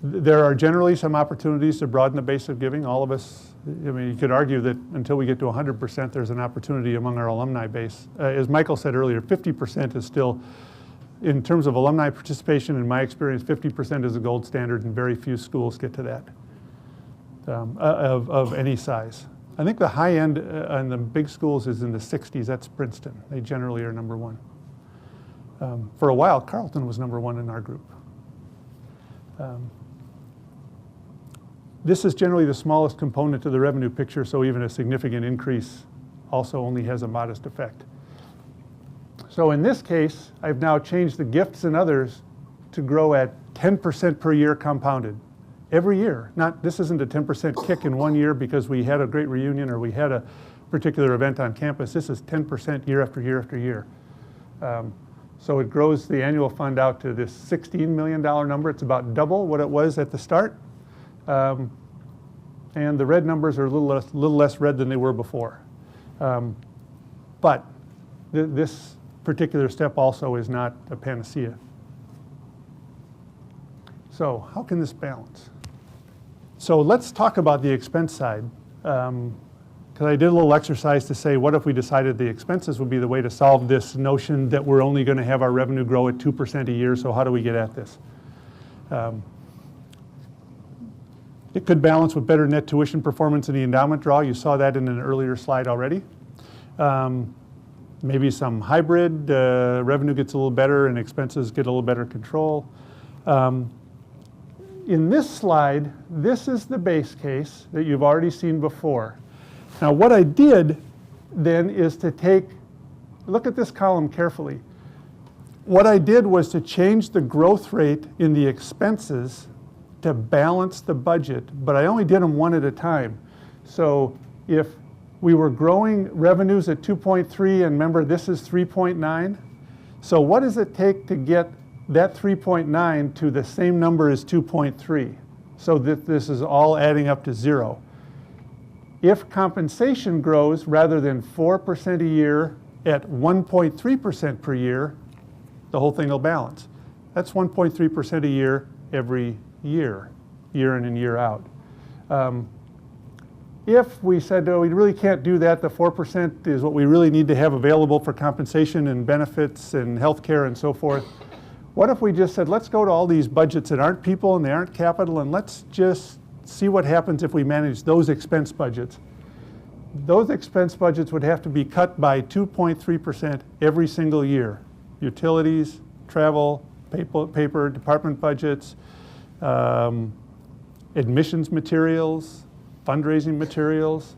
There are generally some opportunities to broaden the base of giving. All of us, I mean, you could argue that until we get to 100%, there's an opportunity among our alumni base. As Michael said earlier, 50% is still, in terms of alumni participation, in my experience, 50% is a gold standard, and very few schools get to that. Of any size. I think the high end on the big schools is in the 60s. That's Princeton. They generally are number one. For a while, Carleton was number one in our group. This is generally the smallest component to the revenue picture, so even a significant increase also only has a modest effect. So in this case, I've now changed the gifts and others to grow at 10% per year compounded. Every year. This isn't a 10% kick in one year because we had a great reunion or we had a particular event on campus. This is 10% year after year after year. So it grows the annual fund out to this $16 million number. It's about double what it was at the start. And the red numbers are a little less red than they were before. But this particular step also is not a panacea. So how can this balance? So let's talk about the expense side. Because I did a little exercise to say, what if we decided the expenses would be the way to solve this notion that we're only going to have our revenue grow at 2% a year, so how do we get at this? It could balance with better net tuition performance in the endowment draw. You saw that in an earlier slide already. Maybe some hybrid, revenue gets a little better and expenses get a little better control. In this slide, this is the base case that you've already seen before. Now what I did then is to look at this column carefully. What I did was to change the growth rate in the expenses to balance the budget, but I only did them one at a time. So if we were growing revenues at 2.3, and remember this is 3.9, so what does it take to get that 3.9 to the same number as 2.3, so that this is all adding up to 0. If compensation grows rather than 4% a year at 1.3% per year, the whole thing will balance. That's 1.3% a year every year, year in and year out. If we said, oh, we really can't do that, the 4% is what we really need to have available for compensation and benefits and health care and so forth, what if we just said, let's go to all these budgets that aren't people and they aren't capital, and let's just see what happens if we manage those expense budgets. Those expense budgets would have to be cut by 2.3% every single year. Utilities, travel, paper, department budgets, admissions materials, fundraising materials,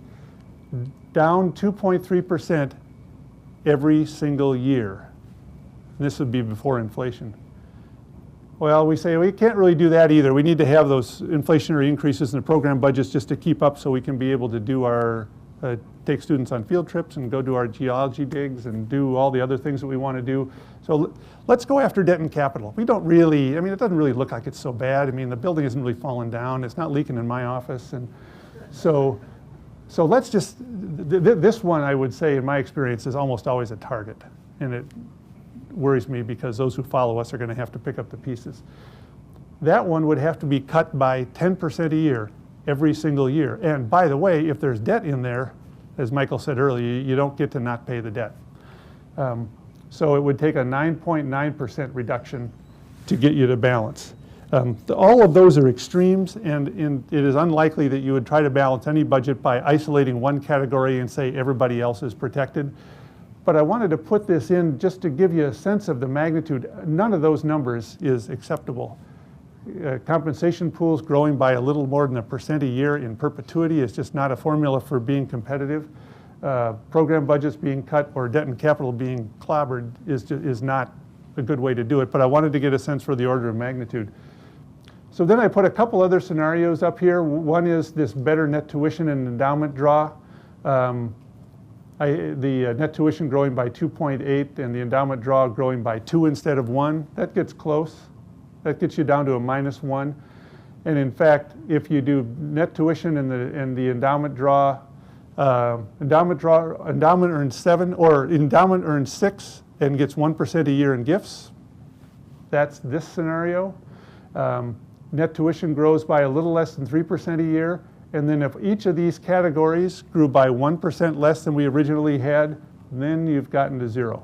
down 2.3% every single year. And this would be before inflation. Well, we say we can't really do that either. We need to have those inflationary increases in the program budgets just to keep up so we can be able to do our, take students on field trips and go do our geology digs and do all the other things that we want to do. So let's go after debt and capital. We don't really, I mean, it doesn't really look like it's so bad. I mean, the building isn't really falling down. It's not leaking in my office. And so let's just, this one I would say in my experience is almost always a target. And it worries me because those who follow us are going to have to pick up the pieces. That one would have to be cut by 10% a year every single year. And by the way, if there's debt in there, as Michael said earlier, you don't get to not pay the debt. So it would take a 9.9% reduction to get you to balance. All of those are extremes, and it is unlikely that you would try to balance any budget by isolating one category and say everybody else is protected. But I wanted to put this in just to give you a sense of the magnitude. None of those numbers is acceptable. Compensation pools growing by a little more than 1% a year in perpetuity is just not a formula for being competitive. Program budgets being cut or debt and capital being clobbered is not a good way to do it. But I wanted to get a sense for the order of magnitude. So then I put a couple other scenarios up here. One is this better net tuition and endowment draw. The net tuition growing by 2.8 and the endowment draw growing by 2 instead of 1. That gets close. That gets you down to a -1. And in fact, if you do net tuition and the endowment draw, endowment earns 7, or endowment earns 6 and gets 1% a year in gifts. That's this scenario. Net tuition grows by a little less than 3% a year. And then if each of these categories grew by 1% less than we originally had, then you've gotten to 0.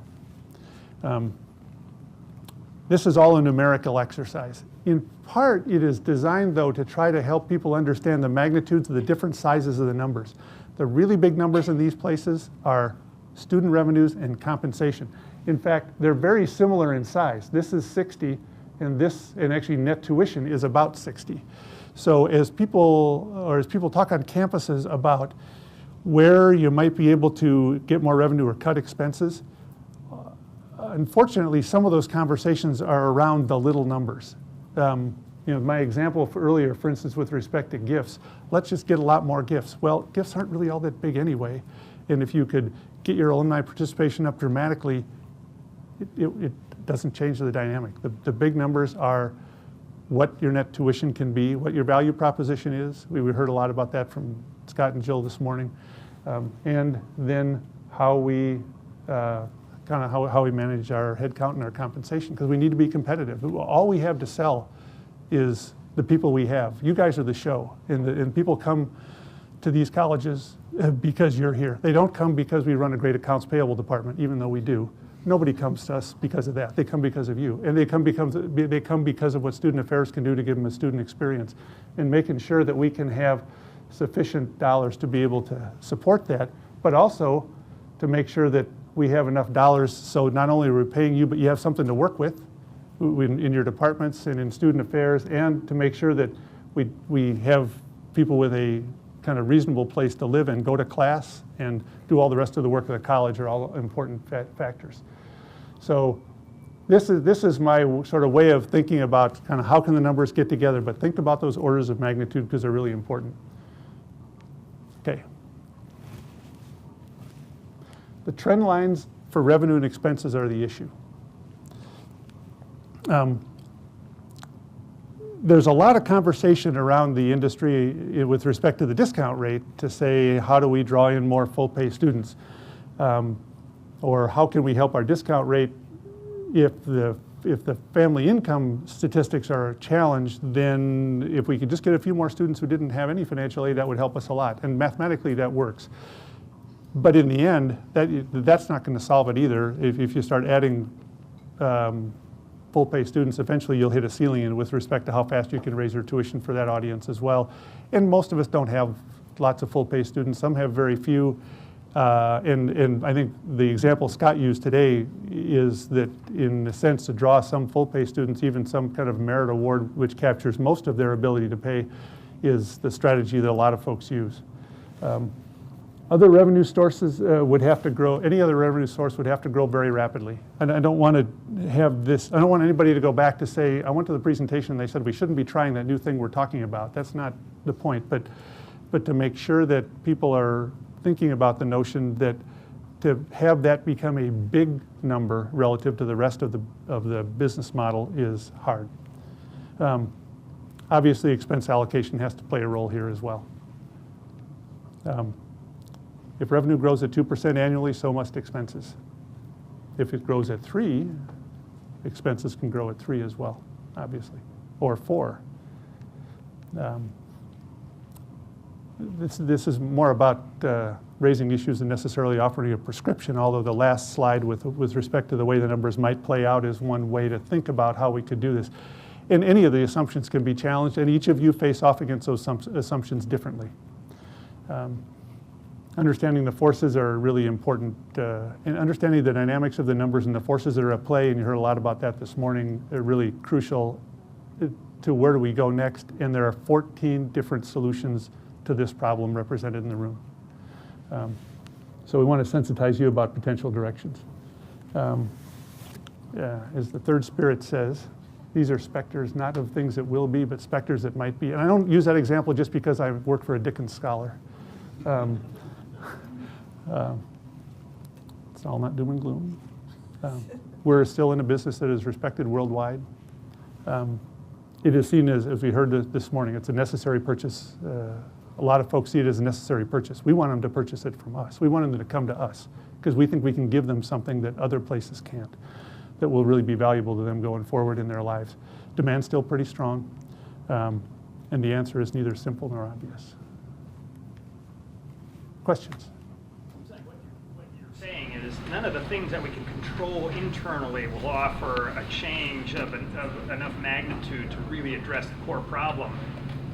This is all a numerical exercise. In part, it is designed, though, to try to help people understand the magnitudes of the different sizes of the numbers. The really big numbers in these places are student revenues and compensation. In fact, they're very similar in size. This is 60, and actually net tuition is about 60. So as people talk on campuses about where you might be able to get more revenue or cut expenses, unfortunately, some of those conversations are around the little numbers. My example earlier, for instance, with respect to gifts, let's just get a lot more gifts. Well, gifts aren't really all that big anyway. And if you could get your alumni participation up dramatically, it doesn't change the dynamic. The big numbers are what your net tuition can be, what your value proposition is. We heard a lot about that from Scott and Jill this morning. And then how we how we manage our head count and our compensation, because we need to be competitive. All we have to sell is the people we have. You guys are the show, and people come to these colleges because you're here. They don't come because we run a great accounts payable department, even though we do. Nobody comes to us because of that. They come because of you, and they come because of what student affairs can do to give them a student experience, and making sure that we can have sufficient dollars to be able to support that, but also to make sure that we have enough dollars so not only are we paying you, but you have something to work with in your departments and in student affairs, and to make sure that we have people with a kind of reasonable place to live and go to class and do all the rest of the work of the college are all important factors. So this is my sort of way of thinking about kind of how can the numbers get together, but think about those orders of magnitude because they're really important. Okay. The trend lines for revenue and expenses are the issue. There's a lot of conversation around the industry with respect to the discount rate to say, how do we draw in more full pay students? Or how can we help our discount rate if the family income statistics are challenged, then if we could just get a few more students who didn't have any financial aid, that would help us a lot. And mathematically that works. But in the end, that's not going to solve it either. If you start adding full pay students, eventually you'll hit a ceiling with respect to how fast you can raise your tuition for that audience as well. And most of us don't have lots of full pay students. Some have very few. And I think the example Scott used today is that in a sense to draw some full pay students, even some kind of merit award which captures most of their ability to pay, is the strategy that a lot of folks use. Other revenue sources would have to grow, any other revenue source would have to grow very rapidly. And I don't want to have this, I don't want anybody to go back to say, I went to the presentation and they said we shouldn't be trying that new thing we're talking about. That's not the point, but to make sure that people are thinking about the notion that to have that become a big number relative to the rest of the business model is hard. Obviously, expense allocation has to play a role here as well. If revenue grows at 2% annually, so must expenses. If it grows at 3, expenses can grow at 3 as well, obviously, or 4. This is more about raising issues than necessarily offering a prescription, although the last slide with respect to the way the numbers might play out is one way to think about how we could do this. And any of the assumptions can be challenged, and each of you face off against those assumptions differently. Understanding the forces are really important, and understanding the dynamics of the numbers and the forces that are at play, and you heard a lot about that this morning, are really crucial to where do we go next, and there are 14 different solutions to this problem represented in the room. So we want to sensitize you about potential directions. As the third spirit says, these are specters, not of things that will be, but specters that might be. And I don't use that example just because I work for a Dickens scholar. It's all not doom and gloom. We're still in a business that is respected worldwide. It is seen as we heard this morning, it's a necessary purchase. A lot of folks see it as a necessary purchase. We want them to purchase it from us. We want them to come to us because we think we can give them something that other places can't, that will really be valuable to them going forward in their lives. Demand's still pretty strong, and the answer is neither simple nor obvious. Questions? What you're saying is none of the things that we can control internally will offer a change of enough magnitude to really address the core problem.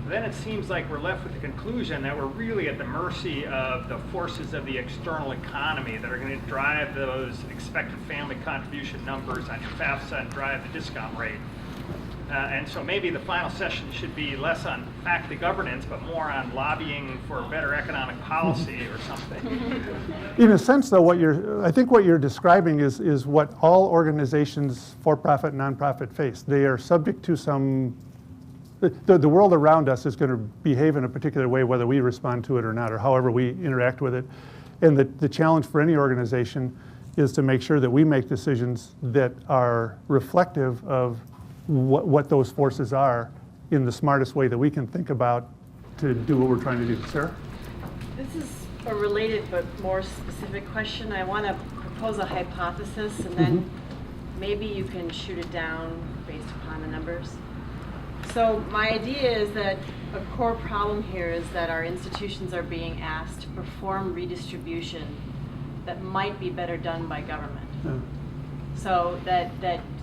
Then it seems like we're left with the conclusion that we're really at the mercy of the forces of the external economy that are going to drive those expected family contribution numbers on your FAFSA and drive the discount rate. And so maybe the final session should be less on faculty governance, but more on lobbying for better economic policy or something. In a sense, though, I think what you're describing is what all organizations, for-profit, nonprofit, face. They are subject to some. The world around us is going to behave in a particular way, whether we respond to it or not, or however we interact with it. And the challenge for any organization is to make sure that we make decisions that are reflective of what those forces are in the smartest way that we can think about to do what we're trying to do. Sarah? This is a related but more specific question. I want to propose a hypothesis, and then maybe you can shoot it down based upon the numbers. So my idea is that a core problem here is that our institutions are being asked to perform redistribution that might be better done by government. So that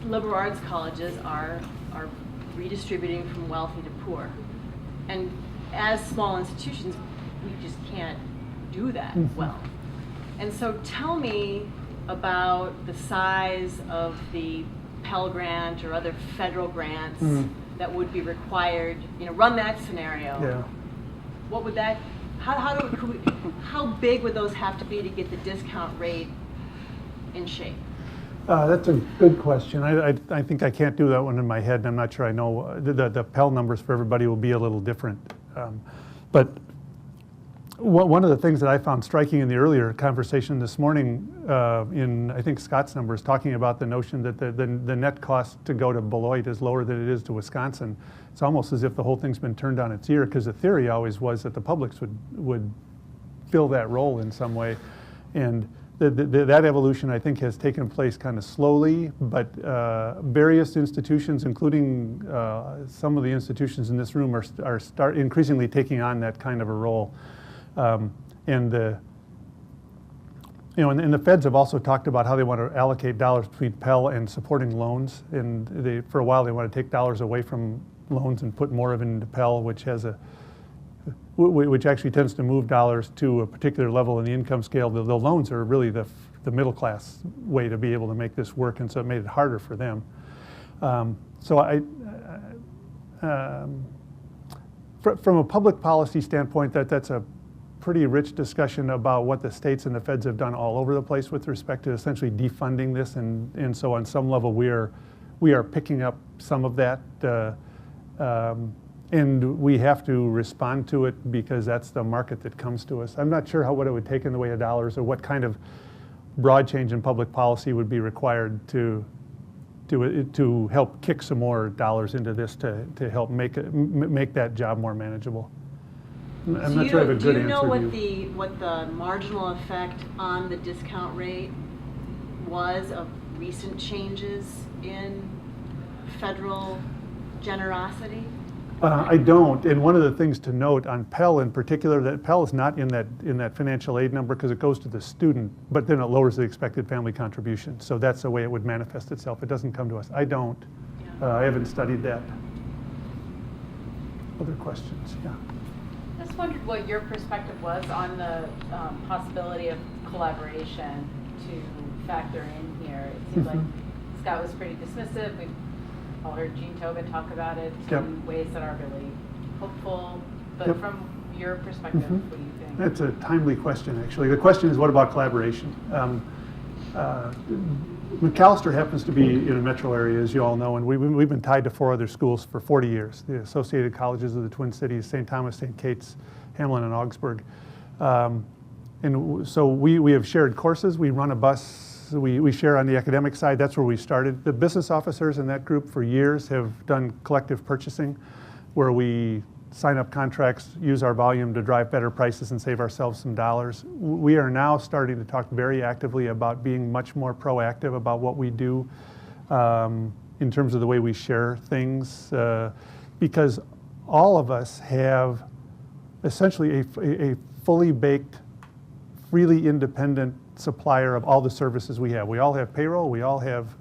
liberal arts colleges are redistributing from wealthy to poor. And as small institutions, we just can't do that well. And so tell me about the size of the Pell Grant or other federal grants that would be required, run that scenario. Yeah. What would that, how big would those have to be to get the discount rate in shape? That's a good question. I think I can't do that one in my head, and I'm not sure I know. The Pell numbers for everybody will be a little different. But one of the things that I found striking in the earlier conversation this morning in, I think, Scott's numbers, talking about the notion that the net cost to go to Beloit is lower than it is to Wisconsin. It's almost as if the whole thing's been turned on its ear, because the theory always was that the publics would fill that role in some way. And that evolution, I think, has taken place kind of slowly, but various institutions, including some of the institutions in this room, are increasingly taking on that kind of a role. And the feds have also talked about how they want to allocate dollars between Pell and supporting loans. And for a while, they want to take dollars away from loans and put more of it into Pell, which actually tends to move dollars to a particular level in the income scale. The loans are really the middle class way to be able to make this work, and so it made it harder for them. From a public policy standpoint, that's a pretty rich discussion about what the states and the feds have done all over the place with respect to essentially defunding this, and so on some level we are picking up some of that, and we have to respond to it because that's the market that comes to us. I'm not sure what it would take in the way of dollars, or what kind of broad change in public policy would be required to help kick some more dollars into this to help make that job more manageable. I'm not sure I have a good answer. Do you know what the marginal effect on the discount rate was of recent changes in federal generosity? I don't, and one of the things to note on Pell in particular, that Pell is not in that financial aid number because it goes to the student, but then it lowers the expected family contribution. So that's the way it would manifest itself. It doesn't come to us. I don't. Yeah. I haven't studied that. Other questions? Yeah. Just wondered what your perspective was on the possibility of collaboration to factor in here. It seems like Scott was pretty dismissive. We've all heard Gene Tobin talk about it in ways that are really hopeful. But from your perspective, what do you think? That's a timely question, actually. The question is, what about collaboration? Macalester happens to be in a metro area, as you all know, and we've been tied to 4 other schools for 40 years. The Associated Colleges of the Twin Cities, St. Thomas, St. Kate's, Hamlin, and Augsburg. And so we have shared courses. We run a bus. We share on the academic side. That's where we started. The business officers in that group for years have done collective purchasing, where we sign up contracts, use our volume to drive better prices and save ourselves some dollars. We are now starting to talk very actively about being much more proactive about what we do in terms of the way we share things, because all of us have essentially a fully baked, freely independent supplier of all the services we have. We all have payroll, we all have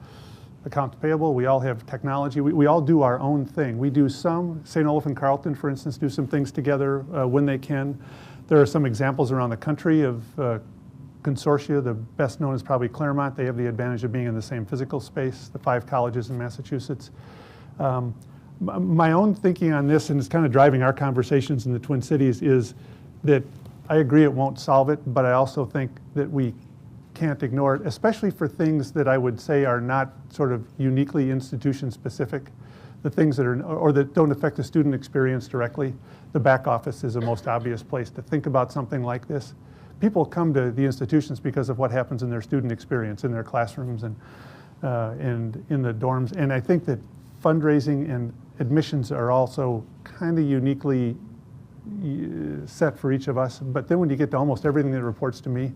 accounts payable, we all have technology, we all do our own thing. We do some, St. Olaf and Carleton, for instance, do some things together when they can. There are some examples around the country of consortia. The best known is probably Claremont. They have the advantage of being in the same physical space, the 5 colleges in Massachusetts. My own thinking on this, and it's kind of driving our conversations in the Twin Cities, is that I agree it won't solve it, but I also think that we can't ignore it, especially for things that I would say are not sort of uniquely institution specific, the things that are, or that don't affect the student experience directly. The back office is the most obvious place to think about something like this. People come to the institutions because of what happens in their student experience, in their classrooms and in the dorms. And I think that fundraising and admissions are also kind of uniquely set for each of us. But then when you get to almost everything that reports to me,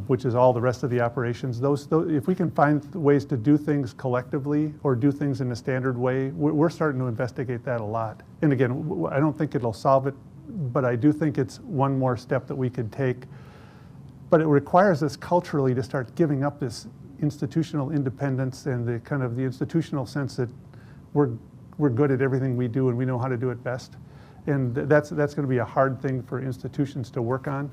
which is all the rest of the operations, those if we can find ways to do things collectively or do things in a standard way, we're starting to investigate that a lot. And again, I don't think it'll solve it, but I do think it's one more step that we could take. But it requires us culturally to start giving up this institutional independence and the kind of the institutional sense that we're good at everything we do and we know how to do it best. And that's going to be a hard thing for institutions to work on.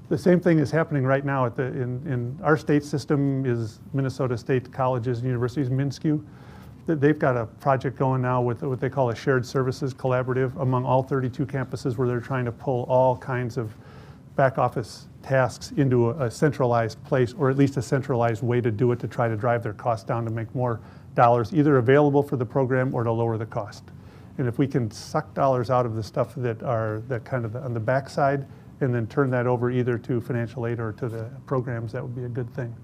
The same thing is happening right now in our state system is Minnesota State Colleges and Universities, MINSCU. They've got a project going now with what they call a shared services collaborative among all 32 campuses, where they're trying to pull all kinds of back office tasks into a centralized place, or at least a centralized way to do it, to try to drive their costs down, to make more dollars either available for the program or to lower the cost. And if we can suck dollars out of the stuff that kind of on the backside, and then turn that over either to financial aid or to the programs, that would be a good thing.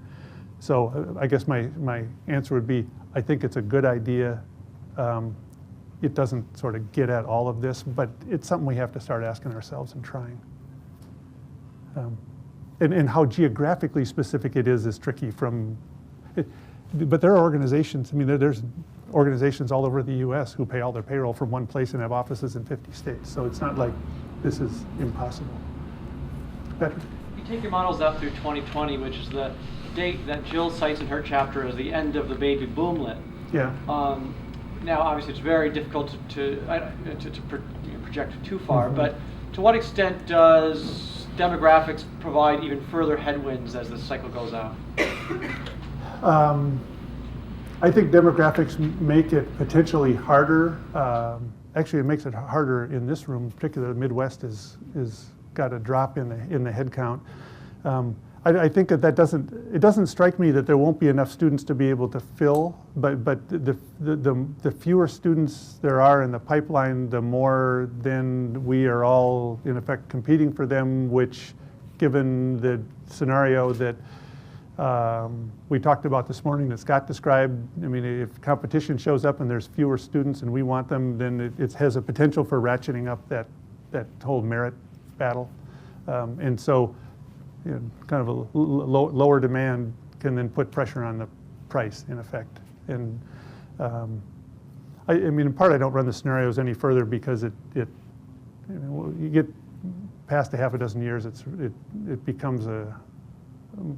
So I guess my answer would be, I think it's a good idea. It doesn't sort of get at all of this, but it's something we have to start asking ourselves and trying. And how geographically specific it is tricky but there are organizations, I mean, there's organizations all over the US who pay all their payroll from one place and have offices in 50 states. So it's not like this is impossible. Better. You take your models out through 2020, which is the date that Jill cites in her chapter as the end of the baby boomlet. Yeah. Now, obviously, it's very difficult to project too far, but to what extent does demographics provide even further headwinds as the cycle goes out? I think demographics make it potentially harder. Actually, it makes it harder in this room, particularly the Midwest is got a drop in the head count. I think that it doesn't strike me that there won't be enough students to be able to fill, but the fewer students there are in the pipeline, the more then we are all in effect competing for them, which, given the scenario that we talked about this morning that Scott described, I mean, if competition shows up and there's fewer students and we want them, then it has a potential for ratcheting up that whole merit battle. And so, you know, kind of a lower demand can then put pressure on the price, in effect. And I mean, in part, I don't run the scenarios any further because you get past a half a dozen years, it becomes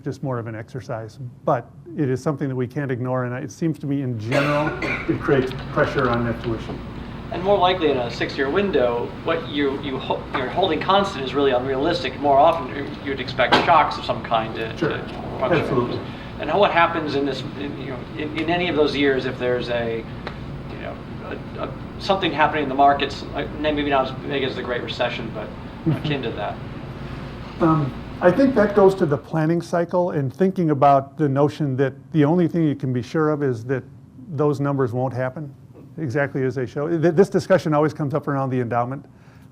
just more of an exercise. But it is something that we can't ignore, and it seems to me, in general, it creates pressure on net tuition. And more likely in a 6-year window, what you're holding constant is really unrealistic. More often, you'd expect shocks of some kind to punctuate. Absolutely. And what happens in this, in any of those years, if there's something happening in the markets, maybe not as big as the Great Recession, but akin to that? I think that goes to the planning cycle and thinking about the notion that the only thing you can be sure of is that those numbers won't happen exactly as they show. This discussion always comes up around the endowment.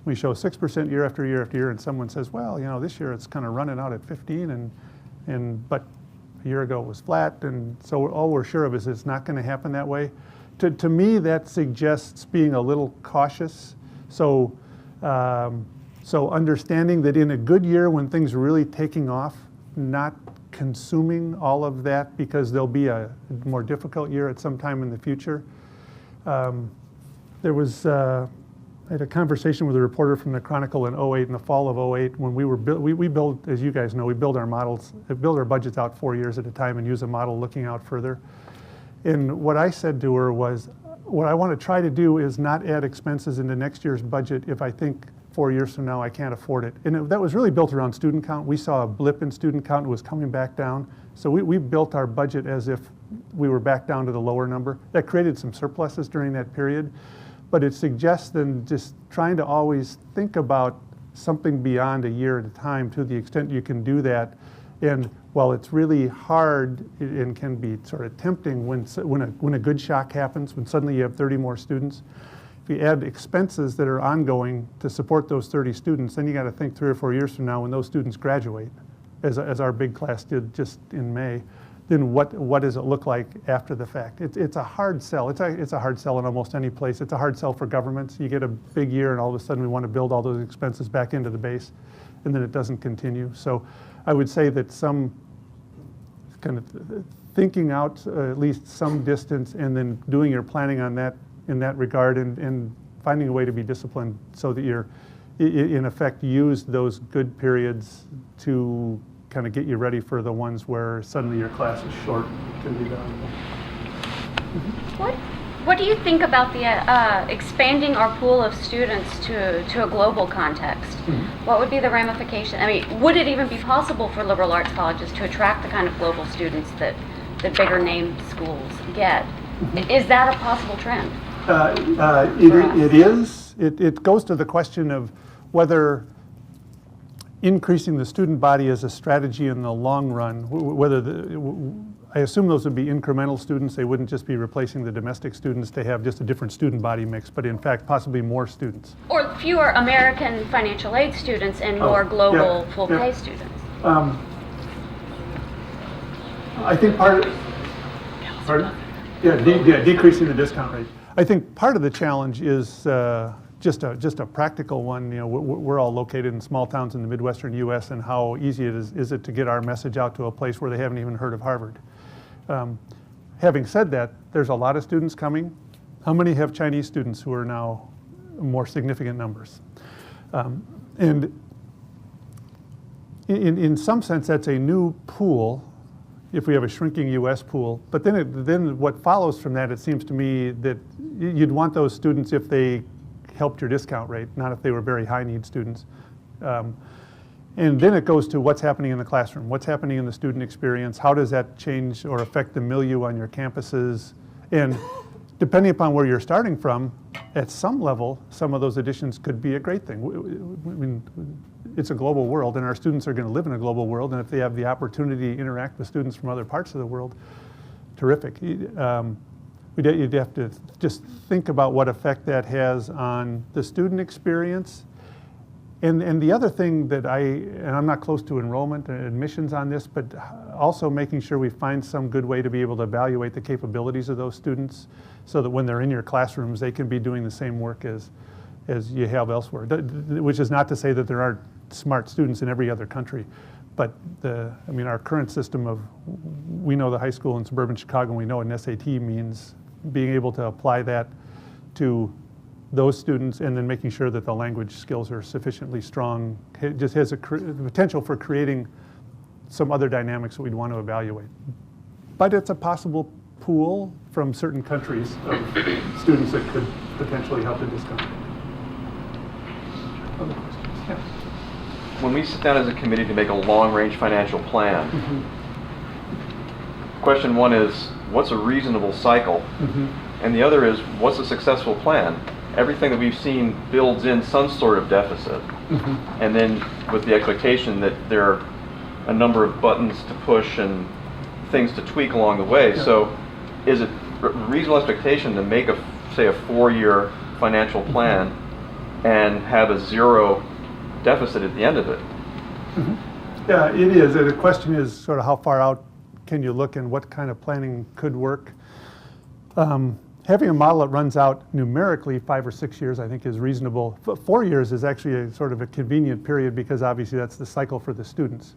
We show 6% year after year after year, and someone says, well, you know, this year it's kind of running out at 15, but a year ago it was flat, and so all we're sure of is it's not going to happen that way. To me, that suggests being a little cautious. So understanding that in a good year when things are really taking off, not consuming all of that because there'll be a more difficult year at some time in the future. I had a conversation with a reporter from the Chronicle in 08, in the fall of 08, when we build, as you guys know, we build our models, build our budgets out 4 years at a time and use a model looking out further. And what I said to her was, what I want to try to do is not add expenses into next year's budget if I think 4 years from now I can't afford it. And that was really built around student count. We saw a blip in student count, it was coming back down. So we built our budget as if we were back down to the lower number. That created some surpluses during that period. But it suggests then just trying to always think about something beyond a year at a time to the extent you can do that. And while it's really hard and can be sort of tempting when a good shock happens, when suddenly you have 30 more students, if you add expenses that are ongoing to support those 30 students, then you got to think 3 or 4 years from now when those students graduate, as our big class did just in May, then what does it look like after the fact? It's a hard sell. It's a hard sell in almost any place. It's a hard sell for governments. You get a big year and all of a sudden we want to build all those expenses back into the base, and then it doesn't continue. So I would say that some kind of thinking out at least some distance and then doing your planning on that in that regard and finding a way to be disciplined so that you're, in effect, use those good periods to kind of get you ready for the ones where suddenly your class is short can be valuable. What do you think about the expanding our pool of students to a global context? What would be the ramification? I mean, would it even be possible for liberal arts colleges to attract the kind of global students that the bigger name schools get? Is that a possible trend? It is. It goes to the question of whether increasing the student body is a strategy in the long run, I assume those would be incremental students. They wouldn't just be replacing the domestic students to have just a different student body mix, but in fact possibly more students. Or fewer American financial aid students and more global full-pay students. I think decreasing the discount rate. I think part of the challenge is just a practical one. You know, we're all located in small towns in the Midwestern U.S. and how easy is it to get our message out to a place where they haven't even heard of Harvard. Having said that, there's a lot of students coming. How many have Chinese students who are now more significant numbers? And in some sense, that's a new pool if we have a shrinking U.S. pool. But then what follows from that, it seems to me that you'd want those students if they helped your discount rate, not if they were very high need students. And then it goes to what's happening in the classroom, what's happening in the student experience, how does that change or affect the milieu on your campuses? And depending upon where you're starting from, at some level, some of those additions could be a great thing. I mean, it's a global world, and our students are going to live in a global world, and if they have the opportunity to interact with students from other parts of the world, terrific. You'd have to just think about what effect that has on the student experience. And the other thing that and I'm not close to enrollment and admissions on this, but also making sure we find some good way to be able to evaluate the capabilities of those students so that when they're in your classrooms, they can be doing the same work as you have elsewhere. Which is not to say that there aren't smart students in every other country, but I mean, our current system of, we know the high school in suburban Chicago, and we know what an SAT means, being able to apply that to those students and then making sure that the language skills are sufficiently strong, it just has the potential for creating some other dynamics that we'd want to evaluate. But it's a possible pool from certain countries of students that could potentially help the discount. Other questions? Yeah. When we sit down as a committee to make a long-range financial plan, question one is, what's a reasonable cycle? And the other is, what's a successful plan? Everything that we've seen builds in some sort of deficit. And then with the expectation that there are a number of buttons to push and things to tweak along the way. Yeah. So is it a reasonable expectation to make say a 4-year financial plan and have a 0 deficit at the end of it? Yeah, it is. The question is sort of how far out can you look and what kind of planning could work. Having a model that runs out numerically 5 or 6 years, I think, is reasonable. 4 years is actually a sort of a convenient period because obviously that's the cycle for the students.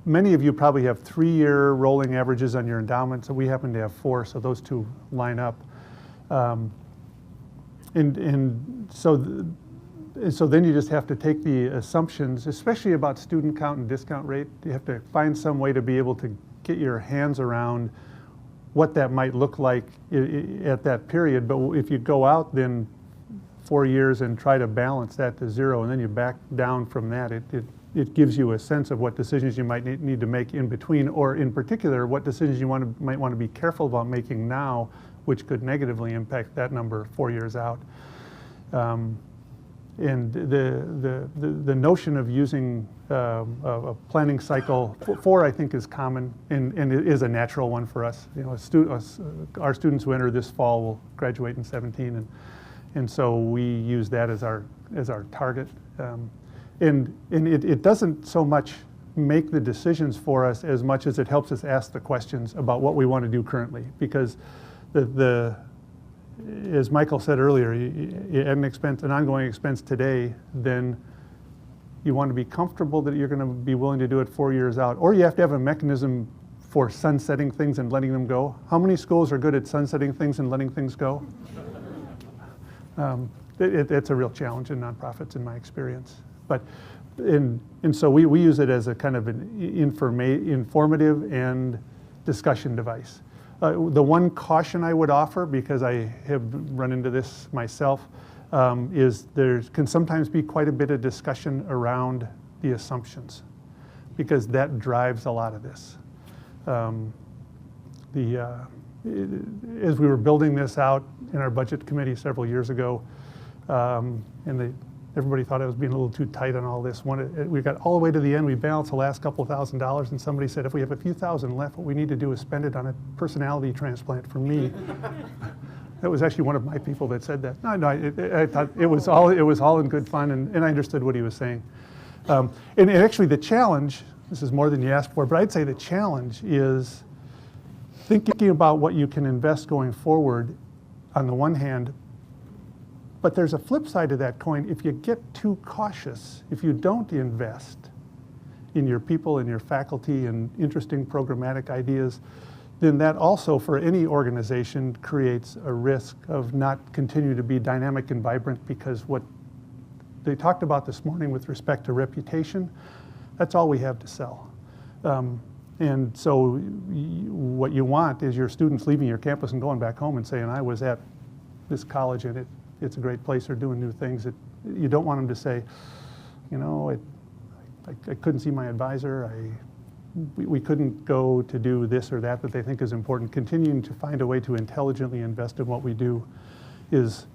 Many of you probably have 3-year rolling averages on your endowment, so we happen to have 4, so those two line up. So then you just have to take the assumptions, especially about student count and discount rate. You have to find some way to be able to get your hands around what that might look like at that period. But if you go out then 4 years and try to balance that to 0, and then you back down from that, it gives you a sense of what decisions you might need to make in between, or in particular, what decisions you might want to be careful about making now, which could negatively impact that number 4 years out. And the notion of using a planning cycle, 4 I think is common and it is a natural one for us. You know, our students who enter this fall will graduate in 17, and so we use that as our target. And it doesn't so much make the decisions for us as much as it helps us ask the questions about what we want to do currently, because as Michael said earlier, at an ongoing expense today, then you want to be comfortable that you're going to be willing to do it 4 years out, or you have to have a mechanism for sunsetting things and letting them go. How many schools are good at sunsetting things and letting things go? It's a real challenge in nonprofits in my experience. But and so we use it as a kind of an informative and discussion device. The one caution I would offer, because I have run into this myself, is there can sometimes be quite a bit of discussion around the assumptions, because that drives a lot of this. As we were building this out in our budget committee several years ago, everybody thought I was being a little too tight on all this. We got all the way to the end, we balanced the last couple of $1,000s, and somebody said, if we have a few thousand left, what we need to do is spend it on a personality transplant for me. That was actually one of my people that said that. No, I thought it was all in good fun, and I understood what he was saying. And actually the challenge, this is more than you asked for, but I'd say the challenge is thinking about what you can invest going forward on the one hand. But there's a flip side to that coin. If you get too cautious, if you don't invest in your people and your faculty and interesting programmatic ideas, then that also for any organization creates a risk of not continuing to be dynamic and vibrant, because what they talked about this morning with respect to reputation, that's all we have to sell. And so what you want is your students leaving your campus and going back home and saying, I was at this college and it's a great place, they're doing new things. You don't want them to say, you know, I couldn't see my advisor, we couldn't go to do this or that they think is important. Continuing to find a way to intelligently invest in what we do is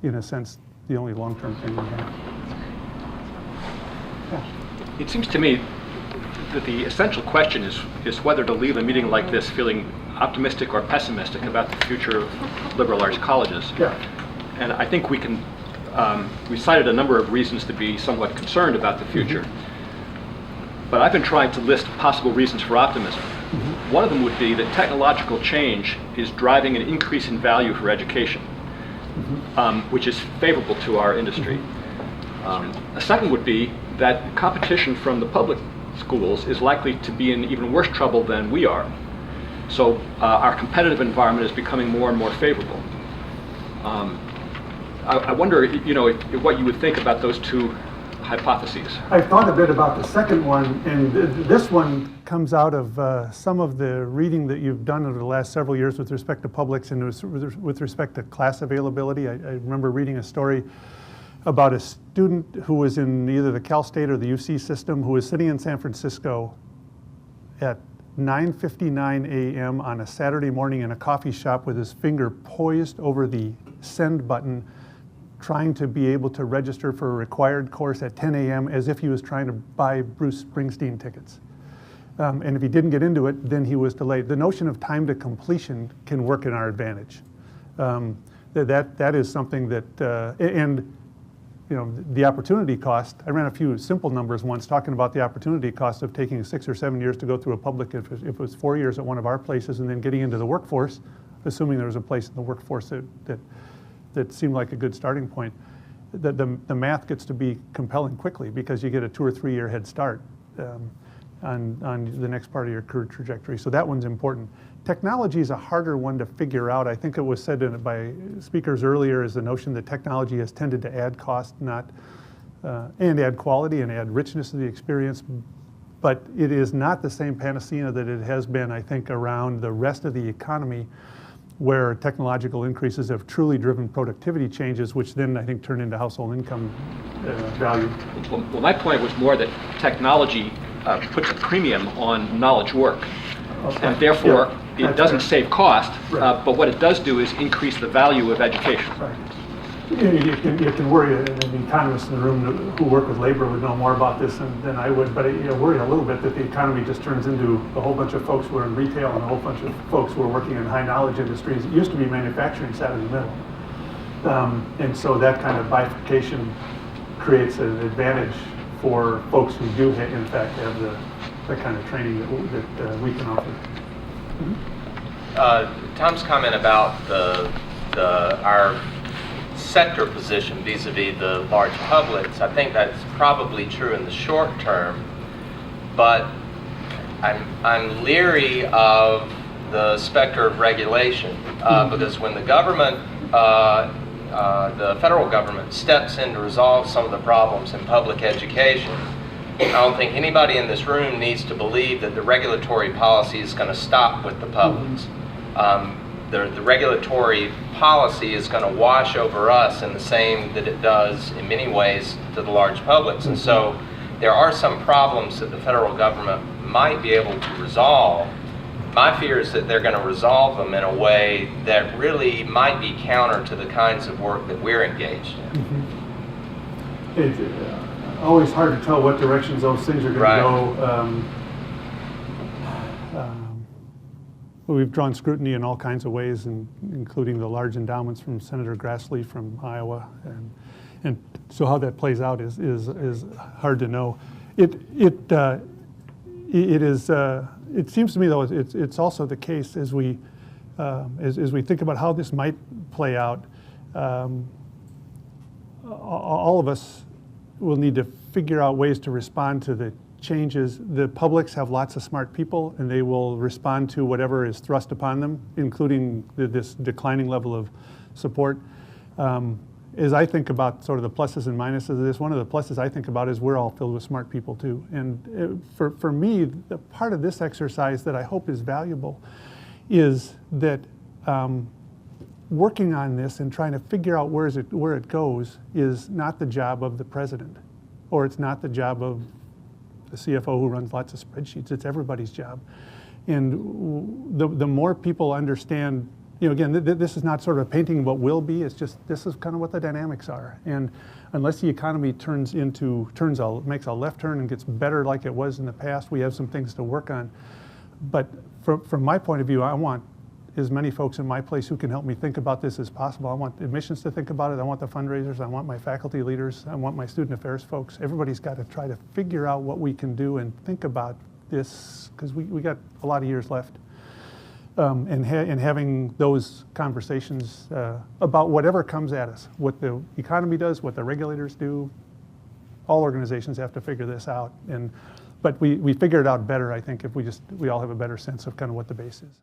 in a sense, the only long-term thing we have. It seems to me that the essential question is whether to leave a meeting like this feeling optimistic or pessimistic about the future of liberal arts colleges. Yeah. And I think we can, we cited a number of reasons to be somewhat concerned about the future. But I've been trying to list possible reasons for optimism. One of them would be that technological change is driving an increase in value for education, which is favorable to our industry. A second would be that competition from the public schools is likely to be in even worse trouble than we are. So our competitive environment is becoming more and more favorable. I wonder, what you would think about those two hypotheses. I thought a bit about the second one, and this one comes out of some of the reading that you've done over the last several years with respect to publics and with respect to class availability. I remember reading a story about a student who was in either the Cal State or the UC system who was sitting in San Francisco at 9:59 a.m. on a Saturday morning in a coffee shop with his finger poised over the send button, trying to be able to register for a required course at 10 a.m. as if he was trying to buy Bruce Springsteen tickets. And if he didn't get into it, then he was delayed. The notion of time to completion can work in our advantage. That is something that, the opportunity cost, I ran a few simple numbers once talking about the opportunity cost of taking 6 or 7 years to go through a public, if it was 4 years at one of our places, and then getting into the workforce, assuming there was a place in the workforce that seemed like a good starting point. The math gets to be compelling quickly because you get a 2 or 3 year head start on the next part of your career trajectory. So that one's important. Technology is a harder one to figure out. I think it was said by speakers earlier is the notion that technology has tended to add cost, and add quality and add richness to the experience. But it is not the same panacea that it has been, I think, around the rest of the economy, where technological increases have truly driven productivity changes, which then I think turn into household income value. Well, my point was more that technology puts a premium on knowledge work. Okay. And therefore, Yeah, it doesn't right. save cost, Right. but what it does do is increase the value of education. Right. You can worry, and the economists in the room who work with labor would know more about this than I would, but worry a little bit that the economy just turns into a whole bunch of folks who are in retail and a whole bunch of folks who are working in high knowledge industries. It used to be manufacturing sat in the middle. And so that kind of bifurcation creates an advantage for folks who do in fact have the kind of training that we can offer. Tom's comment about our sector position vis-a-vis the large publics, I think that's probably true in the short term, but I'm leery of the specter of regulation because when the government, the federal government steps in to resolve some of the problems in public education, I don't think anybody in this room needs to believe that the regulatory policy is going to stop with the publics. The regulatory policy is going to wash over us in the same that it does in many ways to the large publics. And so there are some problems that the federal government might be able to resolve. My fear is that they're going to resolve them in a way that really might be counter to the kinds of work that we're engaged in. It's always hard to tell what directions those things are going Right. to go. We've drawn scrutiny in all kinds of ways, including the large endowments from Senator Grassley from Iowa, and so how that plays out is hard to know. It seems to me though it's also the case as we think about how this might play out. All of us will need to figure out ways to respond to the changes. The publics have lots of smart people, and they will respond to whatever is thrust upon them, including this declining level of support. As I think about sort of the pluses and minuses of this, one of the pluses I think about is we're all filled with smart people too. And for me, the part of this exercise that I hope is valuable is that working on this and trying to figure out where it goes is not the job of the president, or it's not the job of the CFO who runs lots of spreadsheets. It's everybody's job. And the more people understand you know, again, this is not sort of painting what will be, it's just, this is kind of what the dynamics are. And unless the economy makes a left turn and gets better like it was in the past, we have some things to work on. But from my point of view, I want as many folks in my place who can help me think about this as possible. I want admissions to think about it, I want the fundraisers, I want my faculty leaders, I want my student affairs folks. Everybody's got to try to figure out what we can do and think about this, because we got a lot of years left. And having those conversations about whatever comes at us, what the economy does, what the regulators do. All organizations have to figure this out. But we figure it out better, I think, if we all have a better sense of kind of what the base is.